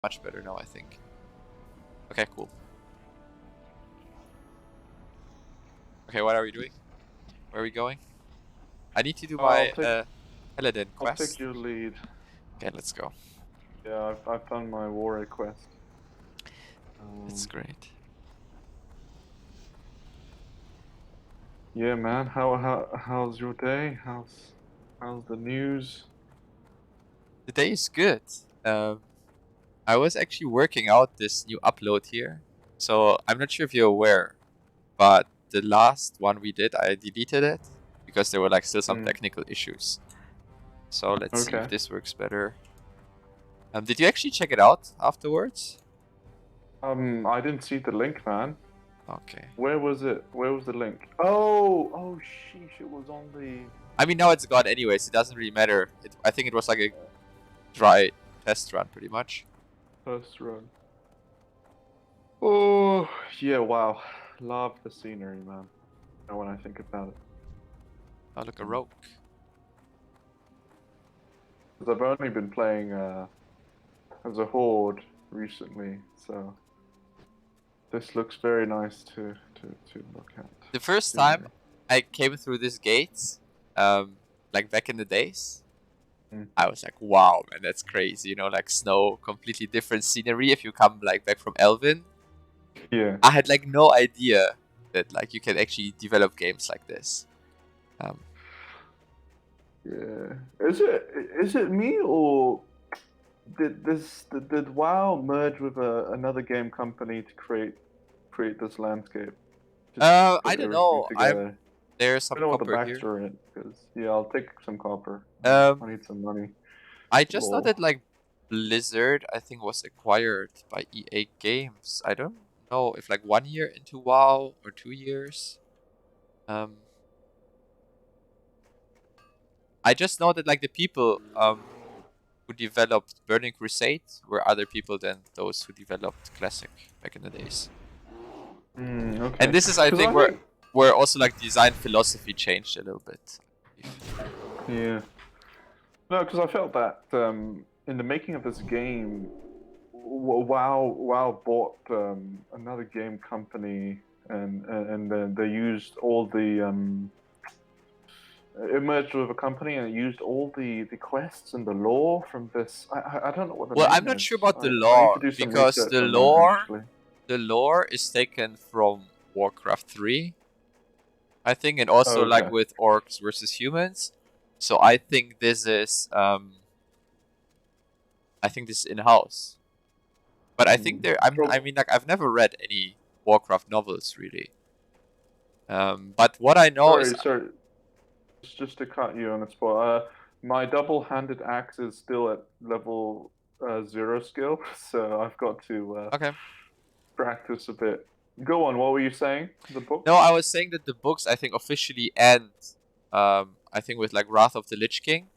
Much better now, I think. Okay, cool. Okay, what are we doing? Where are we going? I need to do my Paladin I'll quest. take your lead. Okay, let's go. Yeah, I've done my war quest. It's great. Yeah, man. How's your day? How's the news? The day is good. I was actually working out this new upload here. So I'm not sure if you're aware, but the last one we did, I deleted it because there were like still some technical issues. So let's see if this works better. Did you actually check it out afterwards? I didn't see the link, man. Okay. Where was it? Where was the link? Oh, sheesh! It was on the. I mean, now it's gone anyways. It doesn't really matter. I think it was like a dry test run, pretty much. First run. Oh, yeah, wow. Love the scenery, man. When I think about it. Oh, look, a rogue. Because I've only been playing as a horde recently, so this looks very nice to look at. The first time I came through these gates, like back in the days, I was like, wow, man, that's crazy. You know, like snow, completely different scenery if you come like back from Elvin. Yeah. I had like no idea that like you can actually develop games like this. Yeah. Is it me, or did WoW merge with another game company to create this landscape? I don't know. There's some I don't know what the copper here. backstory is, because yeah, I'll take some copper. I need some money. I just know that like Blizzard, I think, was acquired by EA Games. I don't know if like 1 year into WoW or 2 years. I just know that like the people who developed Burning Crusade were other people than those who developed Classic back in the days. Okay. And this is, I think, where also like design philosophy changed a little bit. Yeah. No, because I felt that in the making of this game, WoW bought another game company, and they used all the it merged with a company and it used all the quests and the lore from this. I don't know what the name is. I'm not sure about the I need lore to do some because research on that, actually. the lore is taken from Warcraft 3, I think, and also like with orcs versus humans. So I think this is in-house. But I think I mean, like, I've never read any Warcraft novels, really. But what I know is... Sorry. Just to cut you on the spot, my double-handed axe is still at level 0 skill, so I've got to practice a bit. Go on, what were you saying? The book? No, I was saying that the books, I think, officially end, I think, with like Wrath of the Lich King,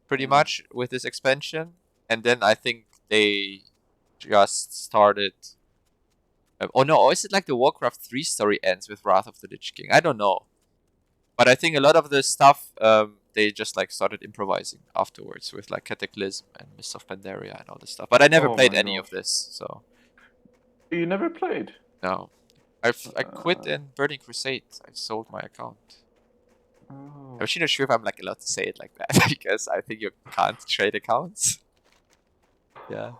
pretty much, with this expansion. And then I think they just started... oh no, or is it like the Warcraft 3 story ends with Wrath of the Lich King? I don't know. But I think a lot of the stuff, they just like started improvising afterwards with like Cataclysm and Mists of Pandaria and all this stuff. But I never played any of this, so... You never played? No. I quit in Burning Crusade. I sold my account. I'm actually not sure if I'm like allowed to say it like that because I think you can't trade accounts. Yeah.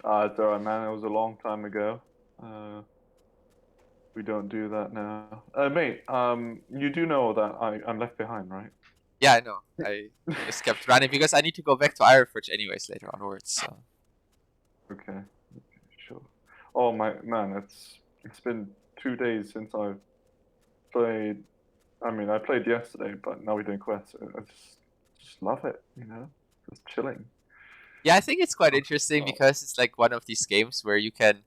It's alright, man. It was a long time ago. We don't do that now. Mate, you do know that I'm left behind, right? Yeah, I know. I just kept running because I need to go back to Ironforge anyways later onwards. So. Okay, sure. Oh my man, it's been 2 days since I've played. I mean, I played yesterday, but now we're doing quests. I just love it, you know, just chilling. Yeah, I think it's quite interesting because it's like one of these games where you can,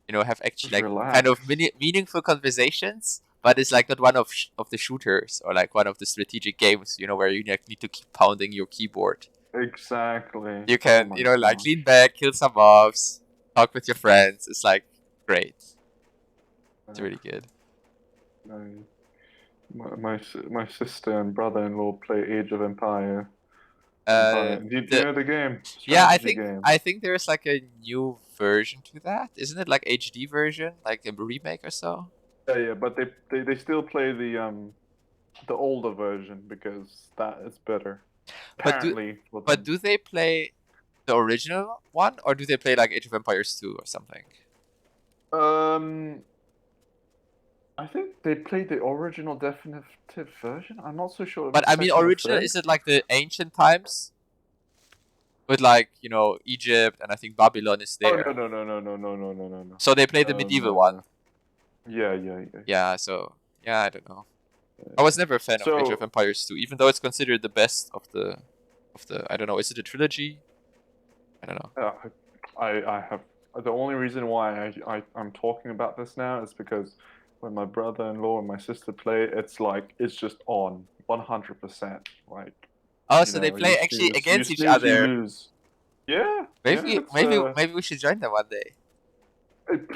you know, have actually like kind of meaningful conversations, but it's like not one of the shooters or like one of the strategic games, you know, where you like need to keep pounding your keyboard. Exactly. You can, you know, like lean back, kill some mobs, talk with your friends. It's like great. It's really good. My sister and brother-in-law play Age of Empire, Empire. Do you the know the game? yeah, Strategy game. I think there's like a new version to that. Isn't it like HD version, like a remake or so? Yeah, but they still play the older version because that is better. But do Apparently for but them. do they play the original one, or do they play like Age of Empires 2 or something? Um, I think they played the original definitive version. I'm not so sure if But it's I mean, second or original, third. is it like the ancient times with like, you know, Egypt, and I think Babylon is Oh there. no. So they play the No medieval no one. no. Yeah. Yeah, so yeah, I don't know. I was never a fan of Age of So Empires 2, even though it's considered the best of the I don't know, is it a trilogy? I don't know. I have the only reason why I'm talking about this now is because when my brother-in-law and my sister play, it's like it's just on 100%. Like Oh, you so they know, you play actually snooze, against each you other. lose. Yeah, Maybe it's maybe we should join them one day. it-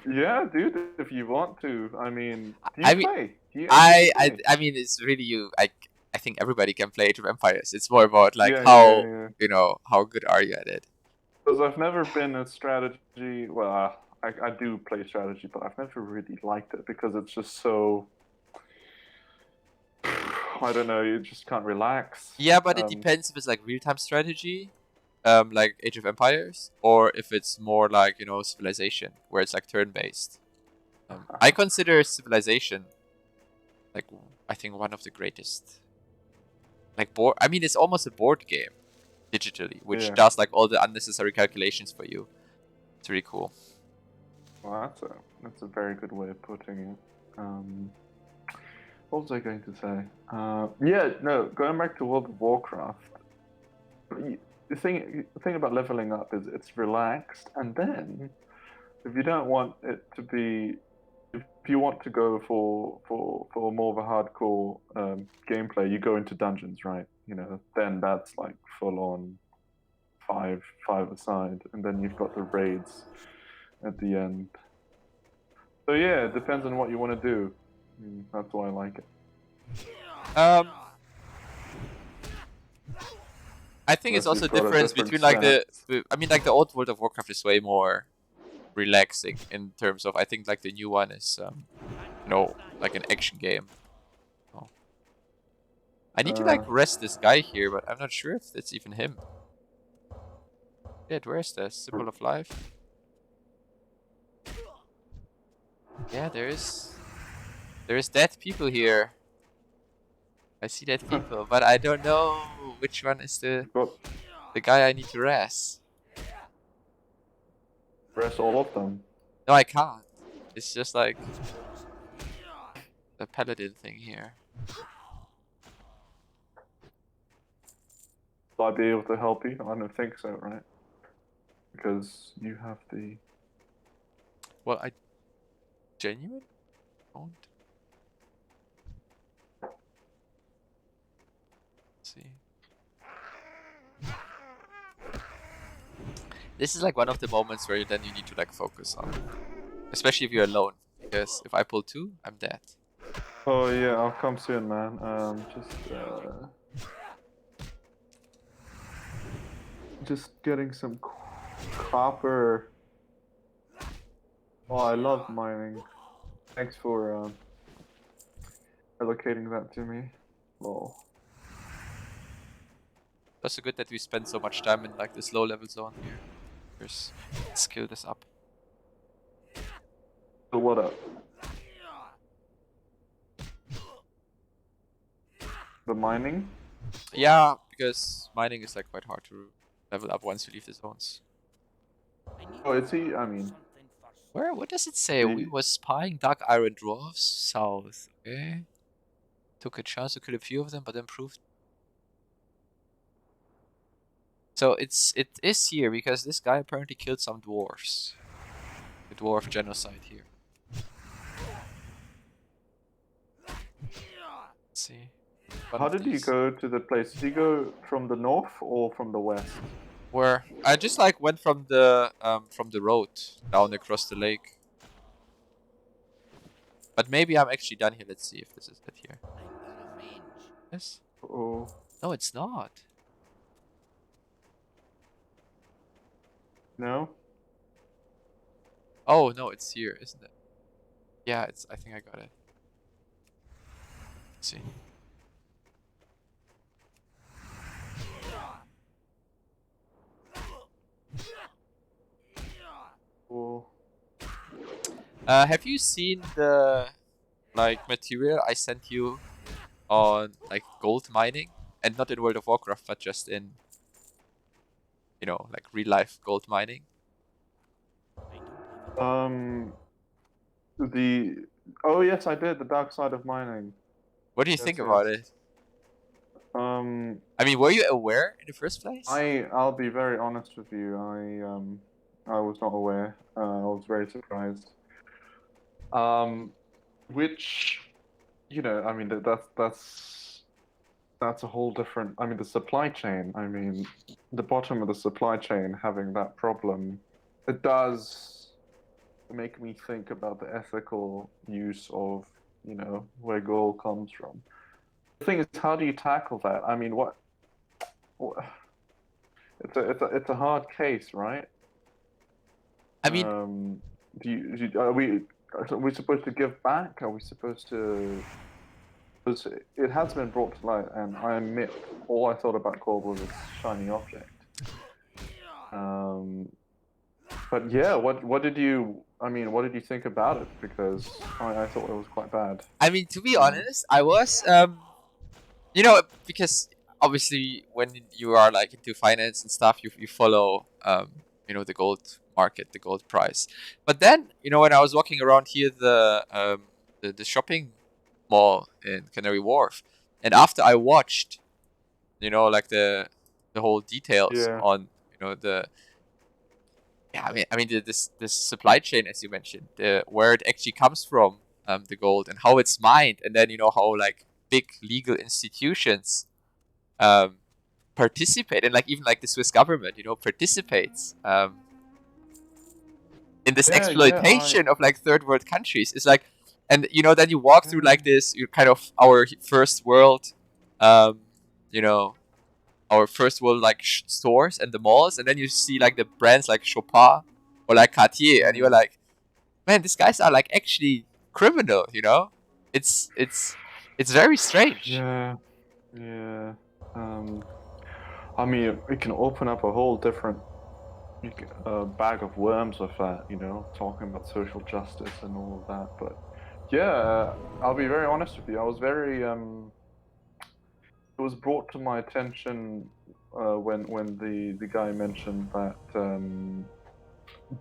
yeah, dude. If you want to, I mean, do you I mean, play? Do you actually play? I mean, it's really you. I think everybody can play Age of Empires. It's more about like how, Yeah. you know, how good are you at it. Because I've never been a strategy. Well, I do play strategy, but I've never really liked it because it's just so. I don't know. You just can't relax. Yeah, but it depends if it's like real time strategy, like Age of Empires, or if it's more like, you know, Civilization, where it's like turn based. I consider Civilization like, I think, one of the greatest. Like board. I mean, it's almost a board game digitally, which Yeah. does like all the unnecessary calculations for you. It's really cool. Well, that's a very good way of putting it. What was I going to say? Yeah, no. Going back to World of Warcraft, the thing about leveling up is it's relaxed, and then if you don't want it to be, if you want to go for more of a hardcore gameplay, you go into dungeons, right? You know, then that's like full on five aside, and then you've got the raids at the end. So yeah, it depends on what you want to do. That's why I like it. Um, I think it's Unless also a you've got a difference different between like set. I mean, like the old World of Warcraft is way more relaxing in terms of, I think like the new one is you know, like an action game. Oh. I need to like rest this guy here, but I'm not sure if it's even him. Shit, where's the symbol of life? Yeah, there's dead people here. I see dead people, but I don't know which one is Got the guy I need to rest. rest all of them. No, I can't. It's just like the paladin thing here. Will I be able to help you? I don't think so, right? Because you have the. Well, I genuinely don't. Let's see. This is like one of the moments where then you need to like focus on, especially if you're alone. Because if I pull two, I'm dead. Oh yeah, I'll come soon, man. Just getting some copper. Oh, I love mining. Thanks for allocating that to me. Lol. Also good that we spend so much time in like this low level zone here. Let's skill this up. So what up? The mining? Yeah, because mining is like quite hard to level up once you leave the zones. Oh, is he? I mean, Where? What does it say? We was spying dark iron dwarves south. Okay. Took a chance to kill a few of them, but then proved. So it is here because this guy apparently killed some dwarves. The dwarf genocide here. Let's see. how did he go to the place? Did he go from the north or from the west? Where I just like went from the road down across the lake. But maybe I'm actually done here. Let's see if this is it here. Yes? Oh, No, it's not. No. Oh no, it's here, isn't it? Yeah, it's. I think I got it. Let's see. Well, Have you seen the like material I sent you on like gold mining, and not in World of Warcraft, but just in like real life gold mining? the oh yes, I did the dark side of mining. What do you Yes, think yes. about it? Um, I mean, were you aware in the first place? I'll be very honest with you. I was not aware. I was very surprised. Um, which I mean that's a whole different. I mean the supply chain. I mean the bottom of the supply chain having that problem. It does make me think about the ethical use of where gold comes from. The thing is, how do you tackle that? I mean, what it's a hard case, right? I mean, Are we supposed to give back? Are we supposed to? Because it has been brought to light, and I admit, all I thought about gold was a shiny object. Um, but yeah, what did you? I mean, what did you think about it? Because I thought it was quite bad. I mean, to be Uh, honest, I was because obviously when you are like into finance and stuff, you follow the gold market, the gold price. But then when I was walking around here, the shopping mall in Canary Wharf, and after I watched like the whole details yeah, on the yeah, I mean this supply chain, as you mentioned, where it actually comes from, the gold, and how it's mined, and then how like big legal institutions um, participate, and like even like the Swiss government, participates in this yeah. exploitation of like third world countries. It's like, and then you walk through like this, you kind of our first world, um, you know, our first world like stores and the malls, and then you see like the brands like Chopin or like Cartier, and you're Mm, like, man, these guys are like actually criminal. It's very strange. yeah, yeah. Um, I mean, it can open up a whole different bag of worms with that, talking about social justice and all of that. But yeah, I'll be very honest with you. I was very it was brought to my attention when the guy mentioned that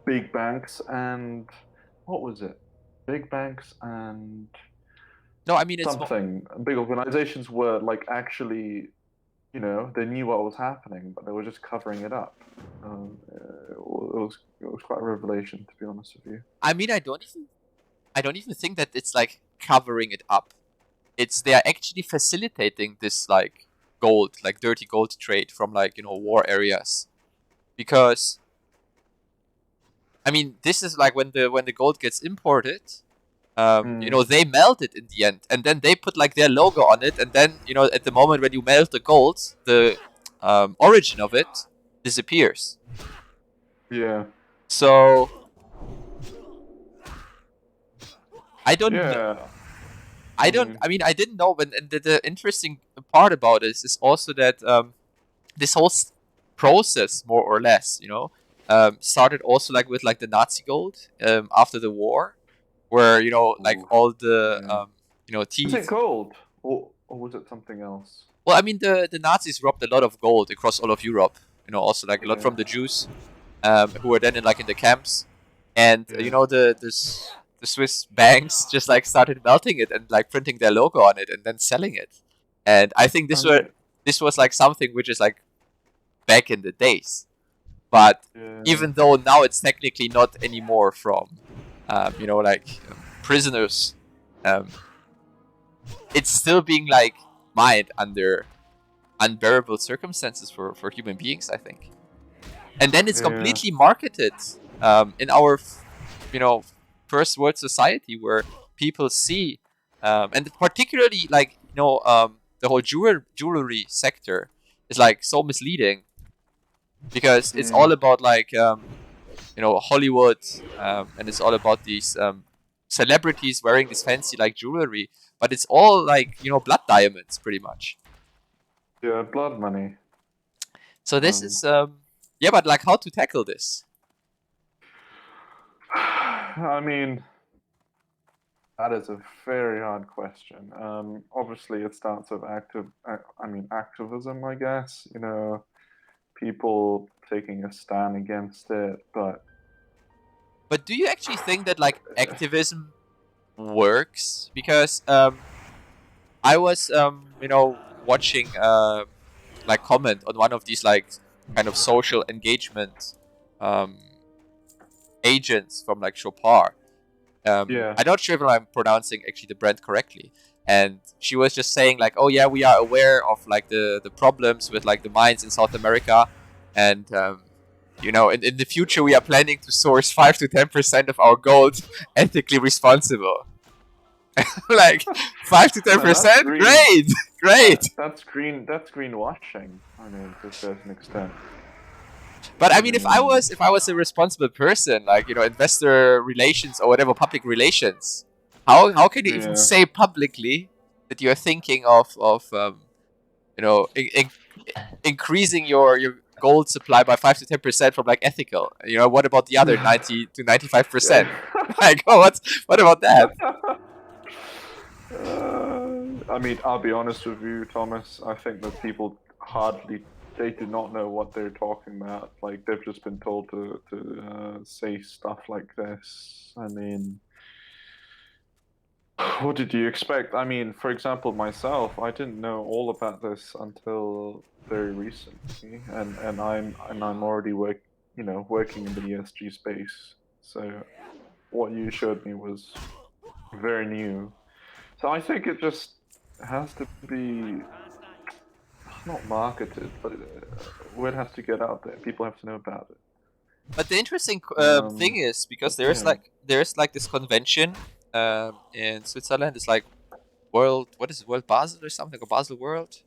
big banks and what was it? Big banks and No, I mean something big organizations were like actually they knew what was happening, but they were just covering it up. It was quite a revelation, to be honest with you. I mean, I don't even think that it's like covering it up. It's they are actually facilitating this like gold, like dirty gold trade from like war areas, because I mean this is like when the gold gets imported, Mm, they melt it in the end, and then they put like their logo on it, and then at the moment when you melt the gold, the origin of it disappears. yeah, So I don't know. yeah. I I don't. mean, I mean, I didn't know. But and the interesting part about this is also that this whole process, more or less, started also like with like the Nazi gold after the war, where like oof, all the yeah. Was it teeth. gold or was it something else? Well, I mean the Nazis robbed a lot of gold across all of Europe. Also like a lot Yeah, from the Jews, who were then in the camps, and yeah. the Swiss banks just like started melting it and like printing their logo on it and then selling it. And I think I mean, this was like something which is like back in the days. But yeah, even though now it's technically not anymore from, prisoners, um, it's still being like mined under unbearable circumstances for human beings, I think. And then it's yeah. completely marketed in our, you know, first world society where people see, and particularly like the whole jewelry sector is like so misleading because it's all Mm, about like Hollywood, and it's all about these celebrities wearing this fancy like jewelry, but it's all like blood diamonds pretty much. Yeah, blood money. So this is yeah, but like how to tackle this? I mean, that is a very hard question. Obviously, it starts with activism, I guess. People taking a stand against it, but But do you actually think that like activism works? Because I was watching like comment on one of these like kind of social engagement um, agents from like Chopard. yeah, I'm not sure if I'm pronouncing actually the brand correctly. And she was just saying like, oh yeah, we are aware of like the problems with like the mines in South America, and in the future we are planning to source 5 to 10% of our gold ethically responsible. Like 5 to 10 man, that's percent, green. great, great. That's green. That's greenwashing. I mean, to a certain extent. But I mean, if I was a responsible person, like investor relations or whatever, public relations, how can you even Yeah. say publicly that you are thinking of increasing your gold supply by 5 to 10% from like ethical? What about the other 90 to 95%? Like, oh, what about that? I mean, I'll be honest with you, Thomas. I think that people they do not know what they're talking about. Like, they've just been told to say stuff like this. I mean, what did you expect? I mean, for example, myself, I didn't know all about this until very recently, and I'm already working in the ESG space. So what you showed me was very new. So I think it just has to be not marketed, but word has to get out there. People have to know about it. But the interesting thing is because Yeah. there's like this convention in Switzerland. It's like what is it, World Basel or something, or Basel World?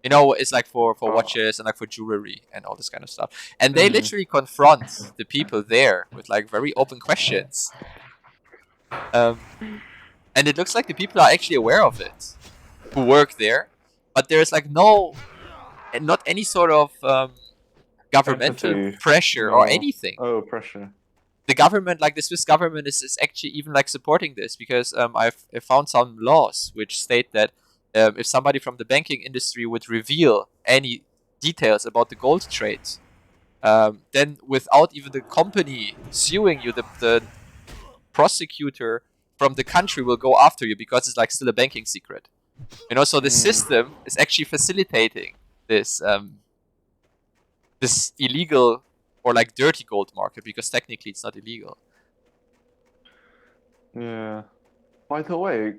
It's like for Oh. watches and like for jewelry and all this kind of stuff. And they Mhm. literally confront the people there with like very open questions. And it looks like the people are actually aware of it who work there, but there's like not any sort of governmental Empathy. pressure or No. anything. Oh, pressure. The government, like the Swiss government, is actually even like supporting this because I found some laws which state that if somebody from the banking industry would reveal any details about the gold trades, then without even the company suing you, the prosecutor from the country will go after you because it's like still a banking secret. So the system is actually facilitating this illegal or like dirty gold market because technically it's not illegal. Yeah. By the way,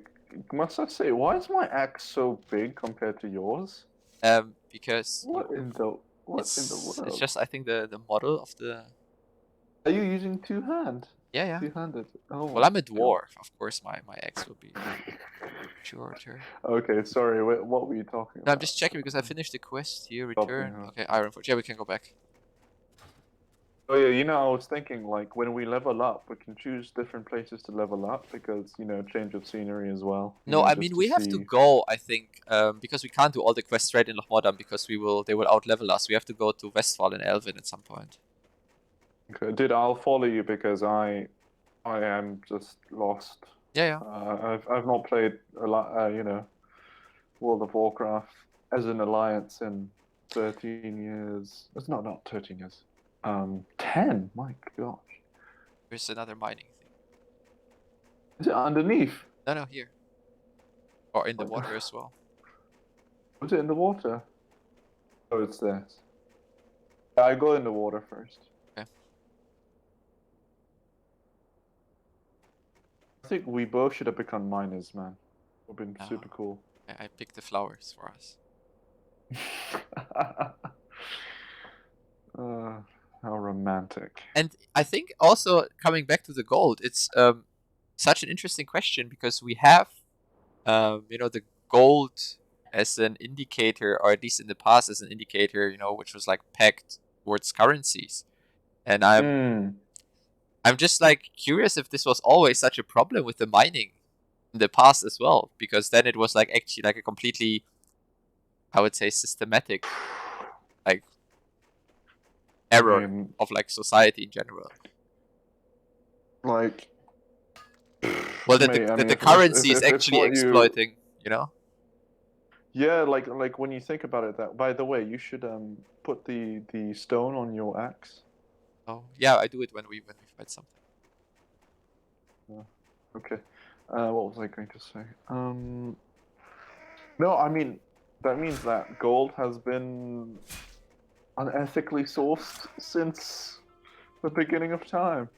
must I say, why is my axe so big compared to yours? Because What in the it's world? just I think the model of the Are you using two-hand? yeah. Two-handed. Oh Well, my I'm a god. dwarf, of course. My X will be shorter. Okay, sorry. What were you talking No, I'm about? just checking because I finished the quest here. Shopping. Return. Okay, Iron Forge. Yeah, we can go back. Oh yeah, I was thinking like when we level up, we can choose different places to level up because change of scenery as well. No, I Just mean to we have to see. go. I think because we can't do all the quests straight in Lochmodam because they will out level us. We have to go to Westfall and Elvin at some point. Okay, I'll follow you because I am just lost. Yeah. I've not played a lot. World of Warcraft as an alliance in 13 years. It's not 13 years. 10. My gosh. Here's another mining thing. Is it underneath? No, here. Or in the water as well. Was it in the water? Oh, it's this. Yeah, I go in the water first. Okay. I think we both should have become miners, man. Would have been super cool. I picked the flowers for us. How romantic. And I think also coming back to the gold, it's such an interesting question because we have the gold as an indicator, or at least in the past as an indicator, which was like pegged towards currencies. And I'm just like curious if this was always such a problem with the mining in the past as well, because then it was like actually like a completely, I would say, systematic like error mean, of like society in general. like, Well, that mate, I mean, the currency is if actually what you, exploiting, you know? yeah, like when you think about it, that, by the way, you should put the stone on your axe. Oh, yeah, I do it when we fight something. Okay. What was I going to say? No, I mean, that means that gold has been unethically sourced since the beginning of time.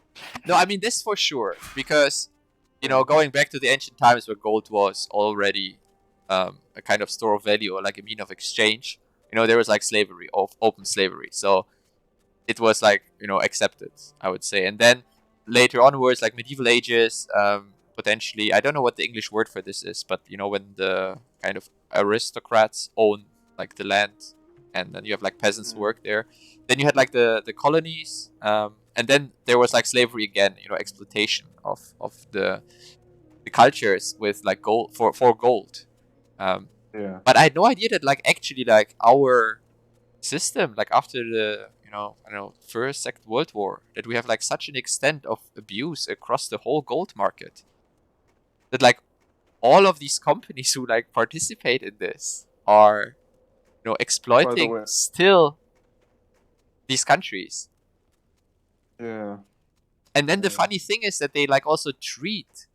No, I mean this for sure, because you know, Yeah. going back to the ancient times where gold was already a kind of store of value or like a mean of exchange. You know, there was like slavery, of open slavery, so it was like, you know, accepted, I would say. And then later onwards, like medieval ages, potentially, I don't know what the English word for this is, but you know, when the kind of aristocrats own like the land, and then you have like peasants who work there. Then you had like the colonies, and then there was like slavery again, you know, exploitation of the cultures with like gold for gold. Um, Yeah. but I had no idea that like actually like our system, like after the, you know, I don't know, first, second World War, that we have like such an extent of abuse across the whole gold market, that like all of these companies who like participate in this are, you know, By the exploiting way, still these countries. yeah. And then the Yeah. funny thing is that they like also treat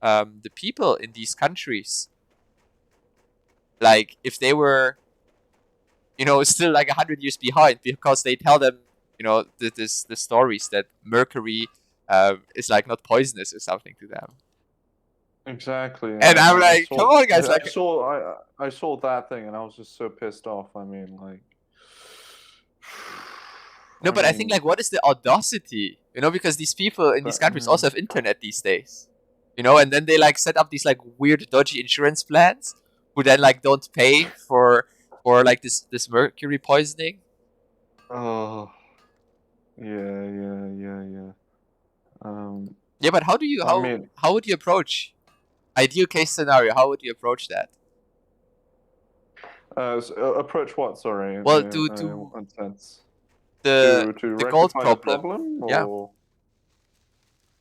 the people in these countries like if they were, you know, still like 100 years behind, because they tell them, you know, the stories that mercury is like not poisonous or something to them. Exactly. And I'm like, come on, guys, like, I saw that thing and I was just so pissed off. I mean, like, no, I but I think mean, like, what is the audacity? You know, because these people in these that, countries also have internet these days. You know, and then they like set up these like weird dodgy insurance plans, who then like don't pay for like this mercury poisoning. oh, yeah. Yeah, but how do you I mean, how would you approach ideal case scenario? How would you approach that? approach what? Sorry, Well, to in sense the to the gold rectify the problem. problem, Yeah. or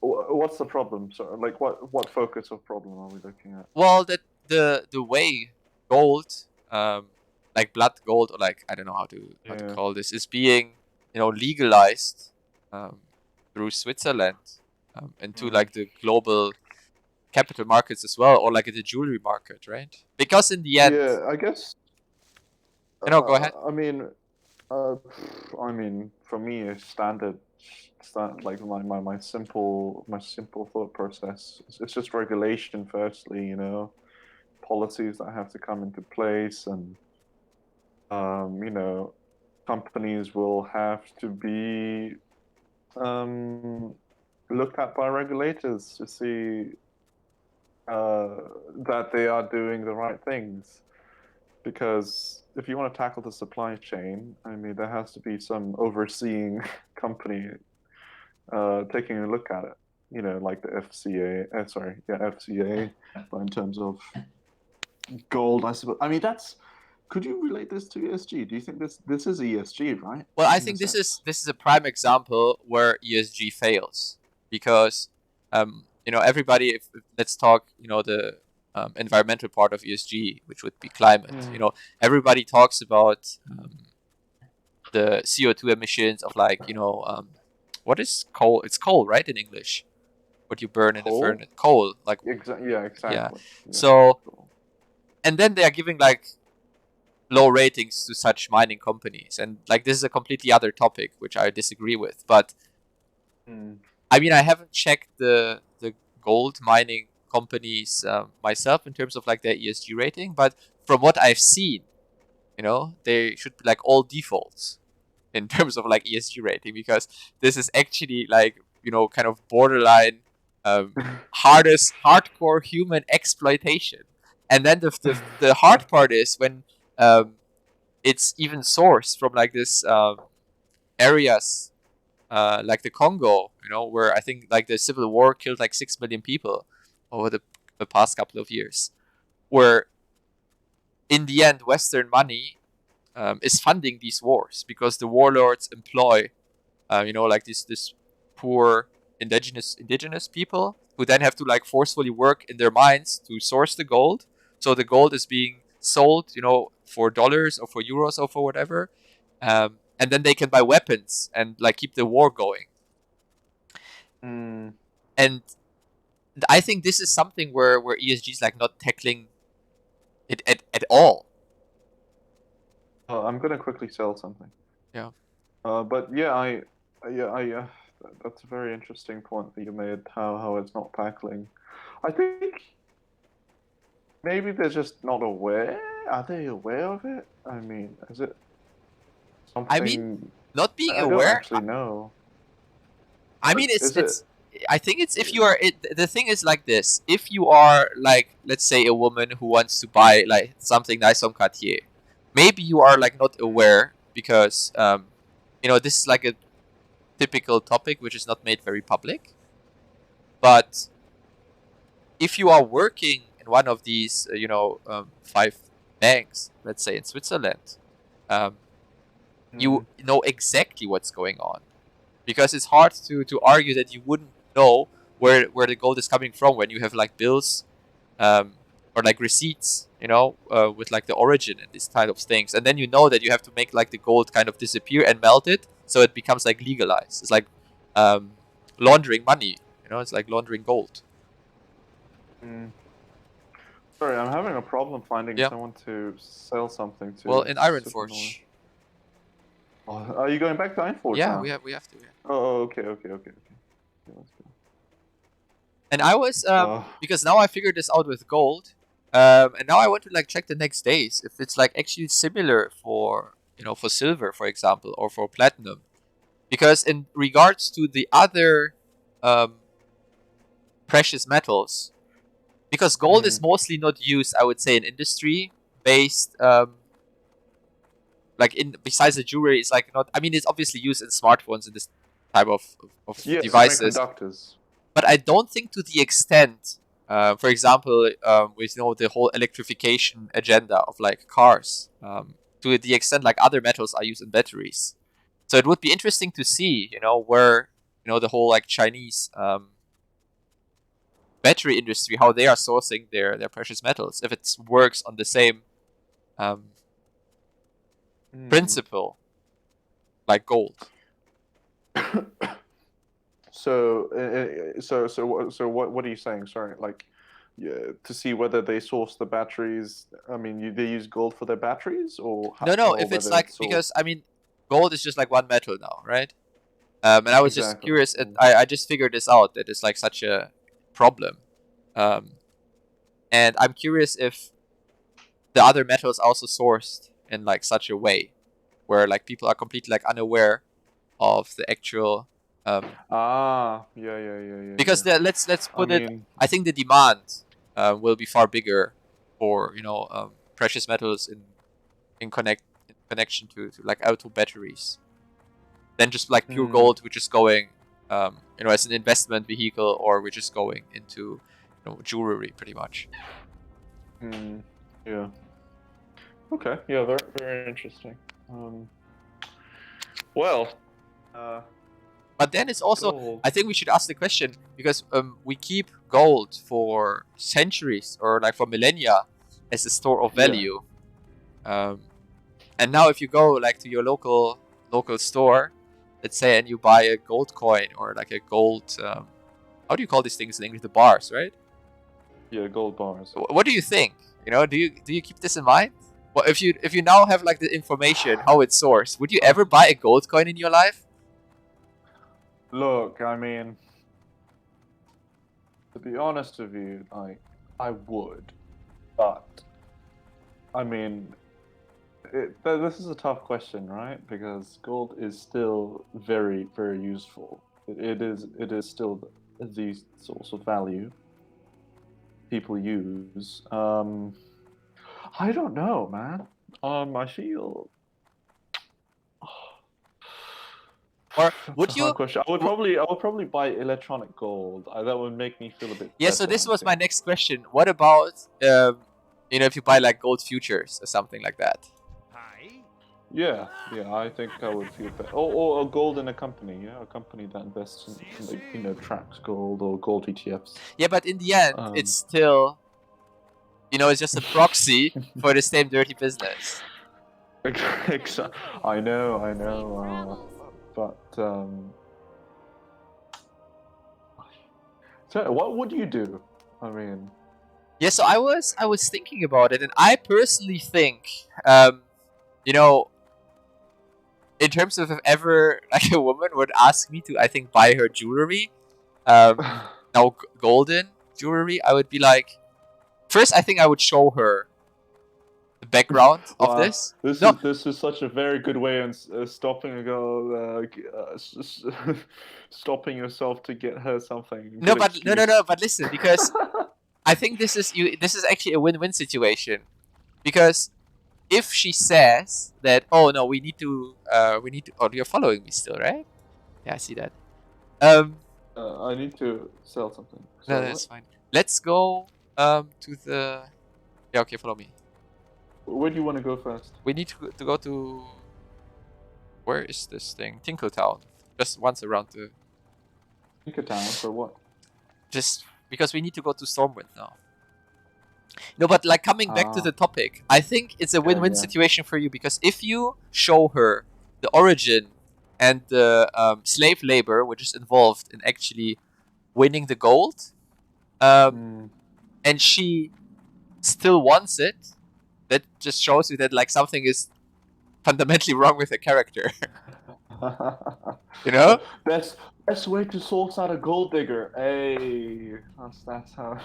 what's the problem? So, like, what focus of problem are we looking at? Well, that the way gold, like blood gold, or like I don't know how to Yeah. call this, is being, you know, legalized through Switzerland, into Mm. like the global capital markets as well, or like the jewelry market, right? Because in the end, Yeah, I guess. you know, go ahead. I mean, uh, I mean, for me, a like my simple thought process. It's just regulation. Firstly, you know, policies that have to come into place, and you know, companies will have to be um, looked at by regulators to see uh, that they are doing the right things. Because if you want to tackle the supply chain, I mean, there has to be some overseeing company taking a look at it. You know, like the FCA. Sorry, yeah, FCA. But in terms of gold, I suppose. I mean, that's. Could you relate this to ESG? Do you think this is ESG, right? Well, I In a think sense. this is a prime example where ESG fails, because you know, everybody. If let's talk, you know, the environmental part of ESG, which would be climate. You Mm. know, everybody talks about the CO2 emissions of like, you know, what is coal? It's coal, right, in English? What you burn in the Coal? furnace? Coal, like, Yeah, yeah. exactly. Yeah. So, Cool. and then they are giving like low ratings to such mining companies, and like this is a completely other topic which I disagree with. But Mm. I mean, I haven't checked the gold mining companies myself in terms of like their ESG rating, but from what I've seen, you know, they should be like all defaults in terms of like ESG rating, because this is actually like, you know, kind of borderline hardcore human exploitation. And then the hard part is when it's even sourced from like this areas like the Congo, where I think like the civil war killed like 6 million people over the past couple of years, where in the end Western money is funding these wars because the warlords employ, like this poor indigenous people who then have to like forcefully work in their mines to source the gold. So the gold is being sold, for dollars or for euros or for whatever, and then they can buy weapons and like keep the war going. Mm. And I think this is something where ESG is like not tackling it at all. I'm gonna quickly sell something. Yeah. But yeah, that's a very interesting point that you made. How it's not tackling. I think maybe they're just not aware. Are they aware of it? I mean, is it I mean, something? not being I don't aware. actually know. I But mean, it's is it? it's. I think it's if you are. The thing is like this: if you are like, let's say, a woman who wants to buy like something nice from Cartier, maybe you are like not aware because this is like a typical topic which is not made very public. But if you are working in one of these, 5 banks, let's say in Switzerland, um, you know exactly what's going on, because it's hard to argue that you wouldn't know where the gold is coming from when you have like bills, or like receipts, with like the origin and these kind of things, and then you know that you have to make like the gold kind of disappear and melt it so it becomes like legalized. It's like laundering money. It's like laundering gold. Mm. Sorry, I'm having a problem finding Yeah. someone to sell something Well, to. in It's super annoying. Ironforge. Oh, are you going back to Ironforge Yeah, now? we have to. Yeah. Oh, okay. Yeah, let's go. And I was Uh, because now I figured this out with gold, and now I want to like check the next days if it's like actually similar for for silver, for example, or for platinum, because in regards to the other um, precious metals, because gold is mostly not used, I would say, in industry based. Like in besides the jewelry, it's like not. I mean, it's obviously used in smartphones and this type of yeah, devices, semiconductors. but I don't think to the extent, for example, with the whole electrification agenda of like cars, to the extent like other metals are used in batteries. So it would be interesting to see, where the whole like Chinese battery industry, how they are sourcing their precious metals, if it works on the same um, principle like gold. What are you saying? Sorry, like, yeah, to see whether they source the batteries. I mean, they use gold for their batteries, No, or if it's whether like, it's sourced. because I mean, gold is just like one metal now, right? And I was just Exactly. curious. I just figured this out that it's like such a problem, um, and I'm curious if the other metals are also sourced in like such a way where like people are completely like unaware of the actual. Yeah. Because let's I put it. mean, I think the demand will be far bigger for precious metals in connection to like auto batteries than just like pure gold, which is going as an investment vehicle, or which is going into jewelry pretty much. yeah. Okay. Yeah. Very, very interesting. Well, uh, But then it's also, gold. I think we should ask the question, because we keep gold for centuries or like for millennia as a store of Yeah. value. Um, and now if you go like to your local store, let's say, and you buy a gold coin or like a gold, how do you call these things in English? The bars, right? Yeah. Gold bars. What do you think? Do you keep this in mind? Well, if you now have like the information how it's sourced, would you ever buy a gold coin in your life? Look, I mean, to be honest with you, I would, but I mean, this is a tough question, right? Because gold is still very, very useful. It is still the source of value people use. I don't know, man. I feel Or That's a would you? hard question. I would probably buy electronic gold. That would make me feel a bit Yeah. better, So this I was my think. next question. What about if you buy like gold futures or something like that? Yeah, I think I would feel better. Or a gold in a company, a company that invests in like, tracks gold or gold ETFs. Yeah, but in the end, it's Um, still it's just a proxy for the same dirty business. I know, but so what would you do? I mean, Yeah, so I was thinking about it, and I personally think, you know, in terms of if ever like a woman would ask me to, I think buy her jewelry, now golden jewelry, I would be like, first I think I would show her the background of wow, this. this No, is this is such a very good way of stopping a girl, stopping yourself to get her something. no, Good but no, no, excuse. no, but listen, because I think this is you. This is actually a win-win situation because if she says that, oh no, we need to. Oh, you're following me still, right? Yeah, I see that. Um, I need to sell something. no, Sorry, what? that's fine. Let's go to the. Yeah, okay, follow me. Where do you want to go first? We need to go to. Where is this thing? Tinkletown. Just once around the. Tinkertown for what? Just because we need to go to Stormwind now. No, but like coming back to Ah, the topic, I think it's a yeah, win-win yeah. situation for you because if you show her the origin and the slave labor which is involved in actually winning the gold, Mm. and she still wants it, that just shows you that like something is fundamentally wrong with the character. You know? Best way to source out a gold digger. Hey, that's how.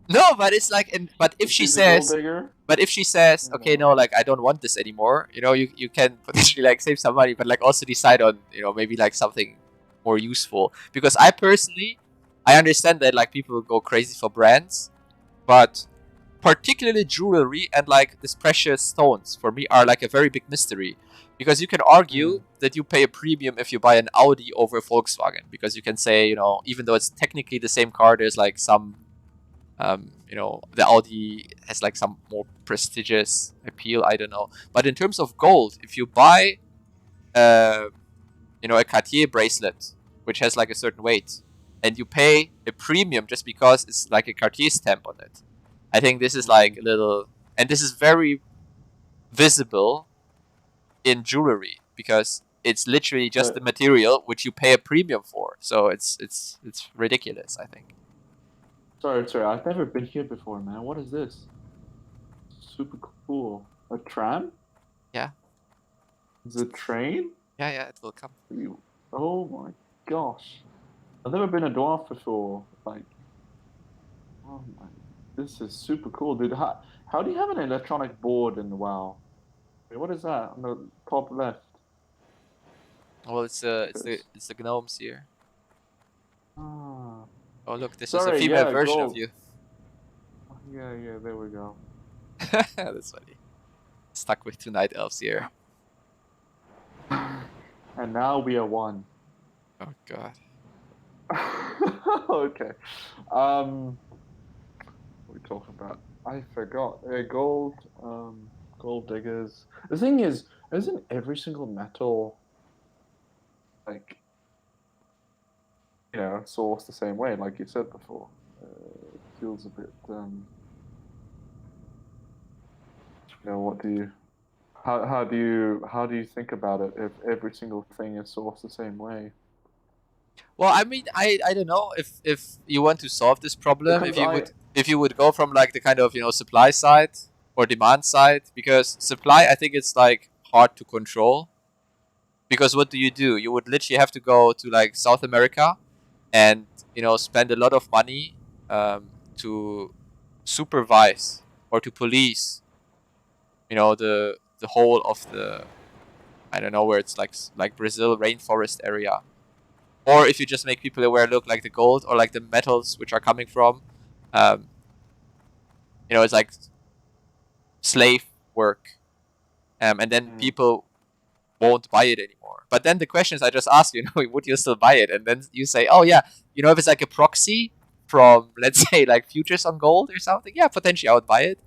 No, but it's like, but if she She's a gold says, digger. okay, no, like I don't want this anymore. You can potentially like save some money, but like also decide on maybe like something more useful. Because I personally, I understand that like people go crazy for brands, but particularly jewelry and like these precious stones for me are like a very big mystery. Because you can argue Mm. that you pay a premium if you buy an Audi over a Volkswagen, because you can say even though it's technically the same car, there's like some the Audi has like some more prestigious appeal. I don't know. But in terms of gold, if you buy, a Cartier bracelet, which has like a certain weight, and you pay a premium just because it's like a Cartier stamp on it, I think this is like a little, and this is very visible in jewelry because it's literally just the But material which you pay a premium for. So it's ridiculous, I think. sorry, I've never been here before, man. What is this? Super cool. A tram? Yeah, Is it a train? yeah, it will come. Oh my gosh. I've never been a dwarf before. Like, oh my, this is super cool, dude. How do you have an electronic board in WoW? Wait, what is that on the top left? Well, it's the This. it's the gnomes here. Ah, Oh look, this is a sorry. female Yeah, version of gold. you. Yeah. There we go. That's funny. Stuck with two night elves here. And now we are one. Oh god. Okay. What are we talking about? I forgot. Gold. Gold diggers. The thing is, isn't every single metal like sourced the same way? Like you said before, it feels a bit. What do you? How do you think about it if every single thing is sourced the same way? Well, I mean, I don't know if you want to solve this problem, Because I if you would go from like the kind of supply side or demand side, because supply I think it's like hard to control. Because what do? You would literally have to go to like South America and spend a lot of money to supervise or to police the whole of the, I don't know, where it's like Brazil rainforest area. Or if you just make people aware, look, like the gold or like the metals which are coming from, um, it's like slave work, and then Mm. people won't buy it anymore. But then the questions I just asked you, would you still buy it? And then you say, oh yeah, if it's like a proxy from, let's say, like futures on gold or something, yeah, potentially I would buy it.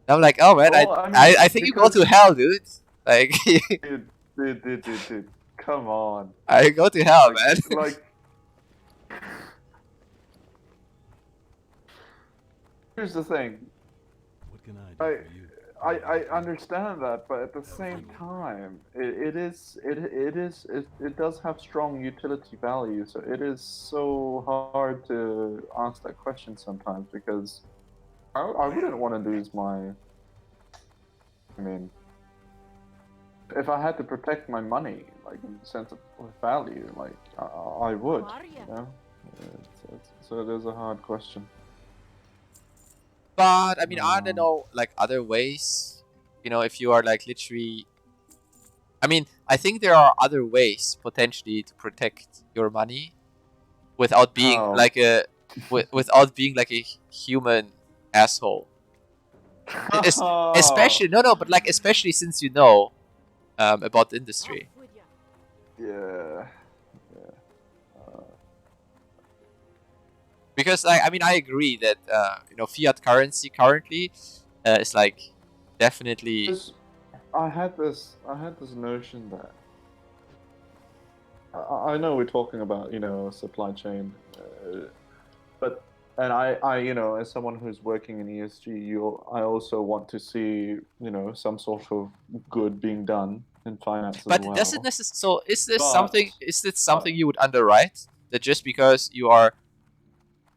And I'm like, oh man, Well, I mean, I think you go to hell, dude. Like, dude, come on. I go to hell, man. Like, here's the thing. What can I do for you? I understand that, but at the same time, it does have strong utility value. So it is so hard to answer that question sometimes because I wouldn't want to lose my. I mean, if I had to protect my money, like in the sense of value, like I would. You know? So it is a hard question. But I mean, I don't know, like other ways. If you are like literally, I mean, I think there are other ways potentially to protect your money without being like without being like a human asshole. Especially but like especially since about the industry. Yeah. Because I mean, I agree that fiat currency currently is like definitely. I had this notion that I know we're talking about supply chain, but as someone who's working in ESG, I also want to see some sort of good being done in finance but as well. does it necessarily? So is this something? Is this something you would underwrite? That just because you are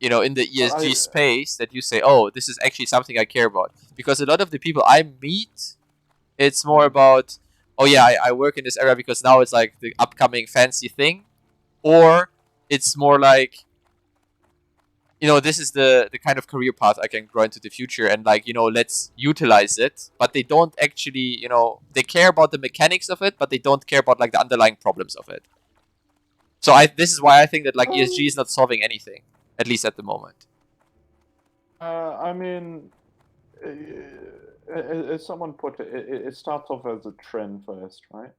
in the ESG space that you say, oh, this is actually something I care about. Because a lot of the people I meet, it's more about, oh yeah, I work in this area because now it's like the upcoming fancy thing. Or it's more like, this is the kind of career path I can grow into the future and like, let's utilize it. But they don't actually, they care about the mechanics of it, but they don't care about like the underlying problems of it. So this is why I think that like ESG is not solving anything. At least at the moment. I mean, as someone put it, it starts off as a trend first, right?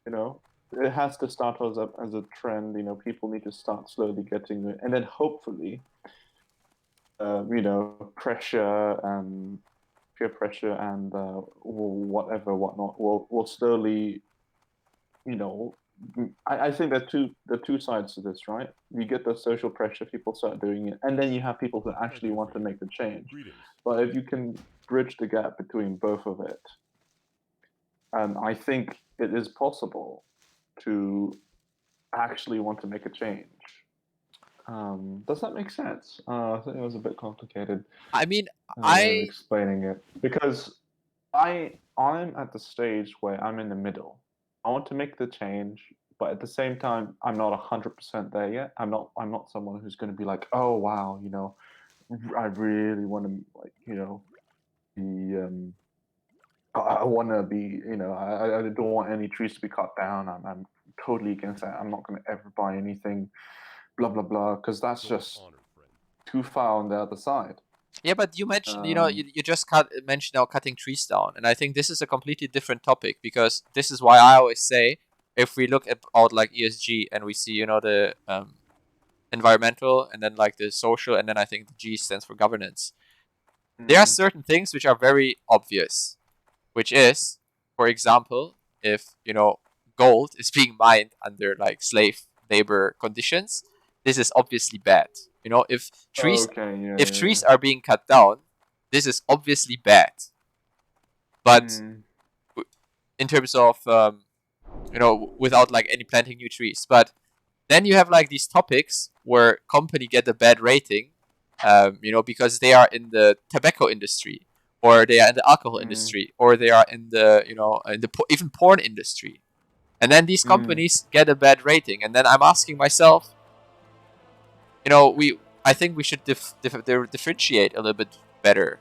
It has to start as a trend. People need to start slowly getting it, and then hopefully, pressure and peer pressure and whatnot will slowly, I think there are two sides to this, right? You get the social pressure, people start doing it, and then you have people who actually want to make the change. But if you can bridge the gap between both of it, I think it is possible to actually want to make a change. Does that make sense? I think it was a bit complicated. I mean, explaining it because I'm at the stage where I'm in the middle. I want to make the change, but at the same time, I'm not 100% there yet. I'm not someone who's going to be like, oh wow, I really want to be. I want to be, I don't want any trees to be cut down. I'm totally against that. I'm not going to ever buy anything, blah blah blah, because that's just too far on the other side. Yeah, but you mentioned, you just mentioned now cutting trees down, and I think this is a completely different topic because this is why I always say if we look at like ESG and we see, the environmental and then like the social and then I think the G stands for governance. There are certain things which are very obvious, which is, for example, if gold is being mined under like slave labor conditions, this is obviously bad. If trees trees are being cut down, this is obviously bad. But in terms of without like any planting new trees, but then you have like these topics where company get a bad rating, because they are in the tobacco industry, or they are in the alcohol industry, or they are in the even porn industry, and then these companies get a bad rating, and then I'm asking myself, I think we should differentiate a little bit better,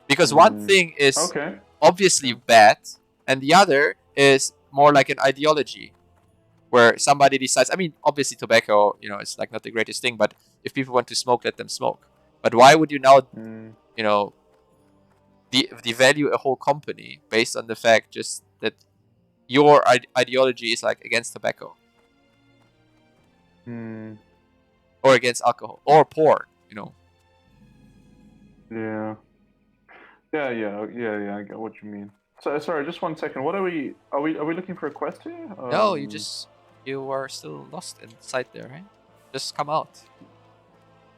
because one thing is obviously bad, and the other is more like an ideology, where somebody decides. I mean, obviously tobacco, it's like not the greatest thing, but if people want to smoke, let them smoke. But why would you now, devalue a whole company based on the fact just that your ideology is like against tobacco Hmm. or against alcohol or porn, you know. Yeah. Yeah. I get what you mean. So sorry, just 1 second. What are we? Are we looking for a quest here? No, you are still lost inside there, right? Just come out.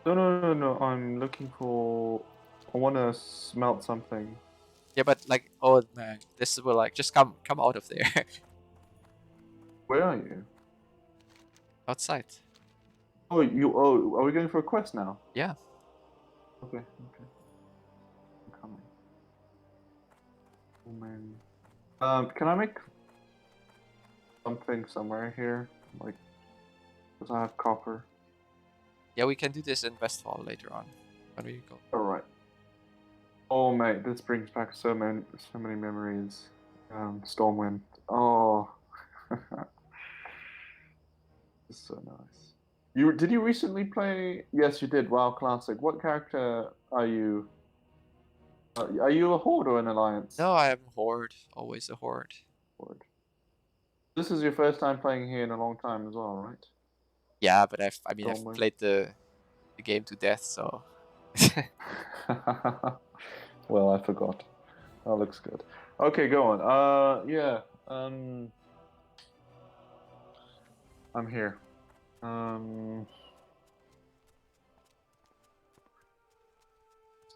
No. I'm looking for. I want to smelt something. Yeah, but like, oh man, this will like just come out of there. Where are you? Outside. Oh, are we going for a quest now? Yeah. Okay. I'm coming. Oh man. Can I make something somewhere here? Like, does I have copper? Yeah, we can do this in Westfall later on when we go. All right. Oh mate, this brings back so many memories. Stormwind. Oh, it's so nice. Did you recently play? Yes, you did. WoW Classic. What character are you? Are you a horde or an alliance? No, I am horde. Always a horde. Horde. This is your first time playing here in a long time as well, right? Yeah, but I've Stormwind. played the game to death, so. Well, I forgot. That looks good. Okay, go on. Yeah. I'm here.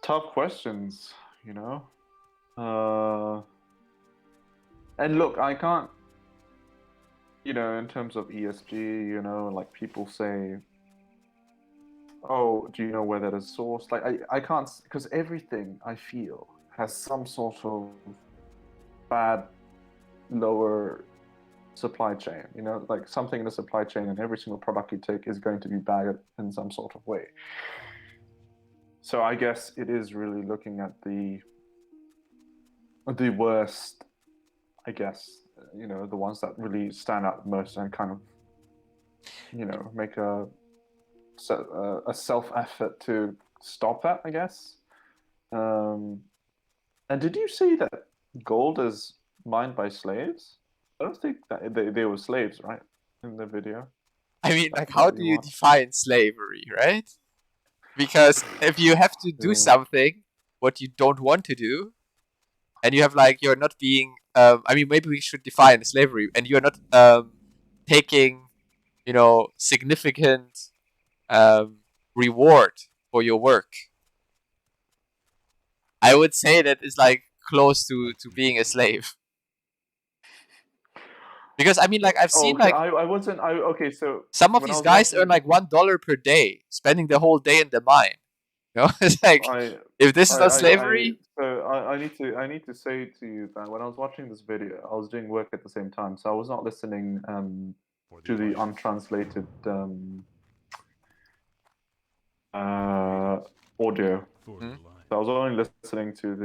Tough questions, you know. And look, I can't, in terms of ESG, like people say, oh, do you know where that is sourced? Like, I can't, because everything I feel has some sort of bad lower supply chain, like something in the supply chain, and every single product you take is going to be bad in some sort of way. So I guess it is really looking at the worst, I guess, the ones that really stand out the most and kind of, make a self effort to stop that, I guess. And did you see that gold is mined by slaves? I don't think that they were slaves, right? In the video. I mean, like, how That do you you watched. define slavery, right? Because if you have to do something what you don't want to do, and you have like you're not being, maybe we should define slavery, and you're not taking, significant reward for your work. I would say that is like close to being a slave. Because like I've seen okay, like I wasn't. Okay, so some of when I these was guys earn watching, like $1 per day, spending the whole day in the mine. It's like, if this is not slavery, so I need to say to you that when I was watching this video, I was doing work at the same time, so I was not listening to the untranslated audio. So I was only listening to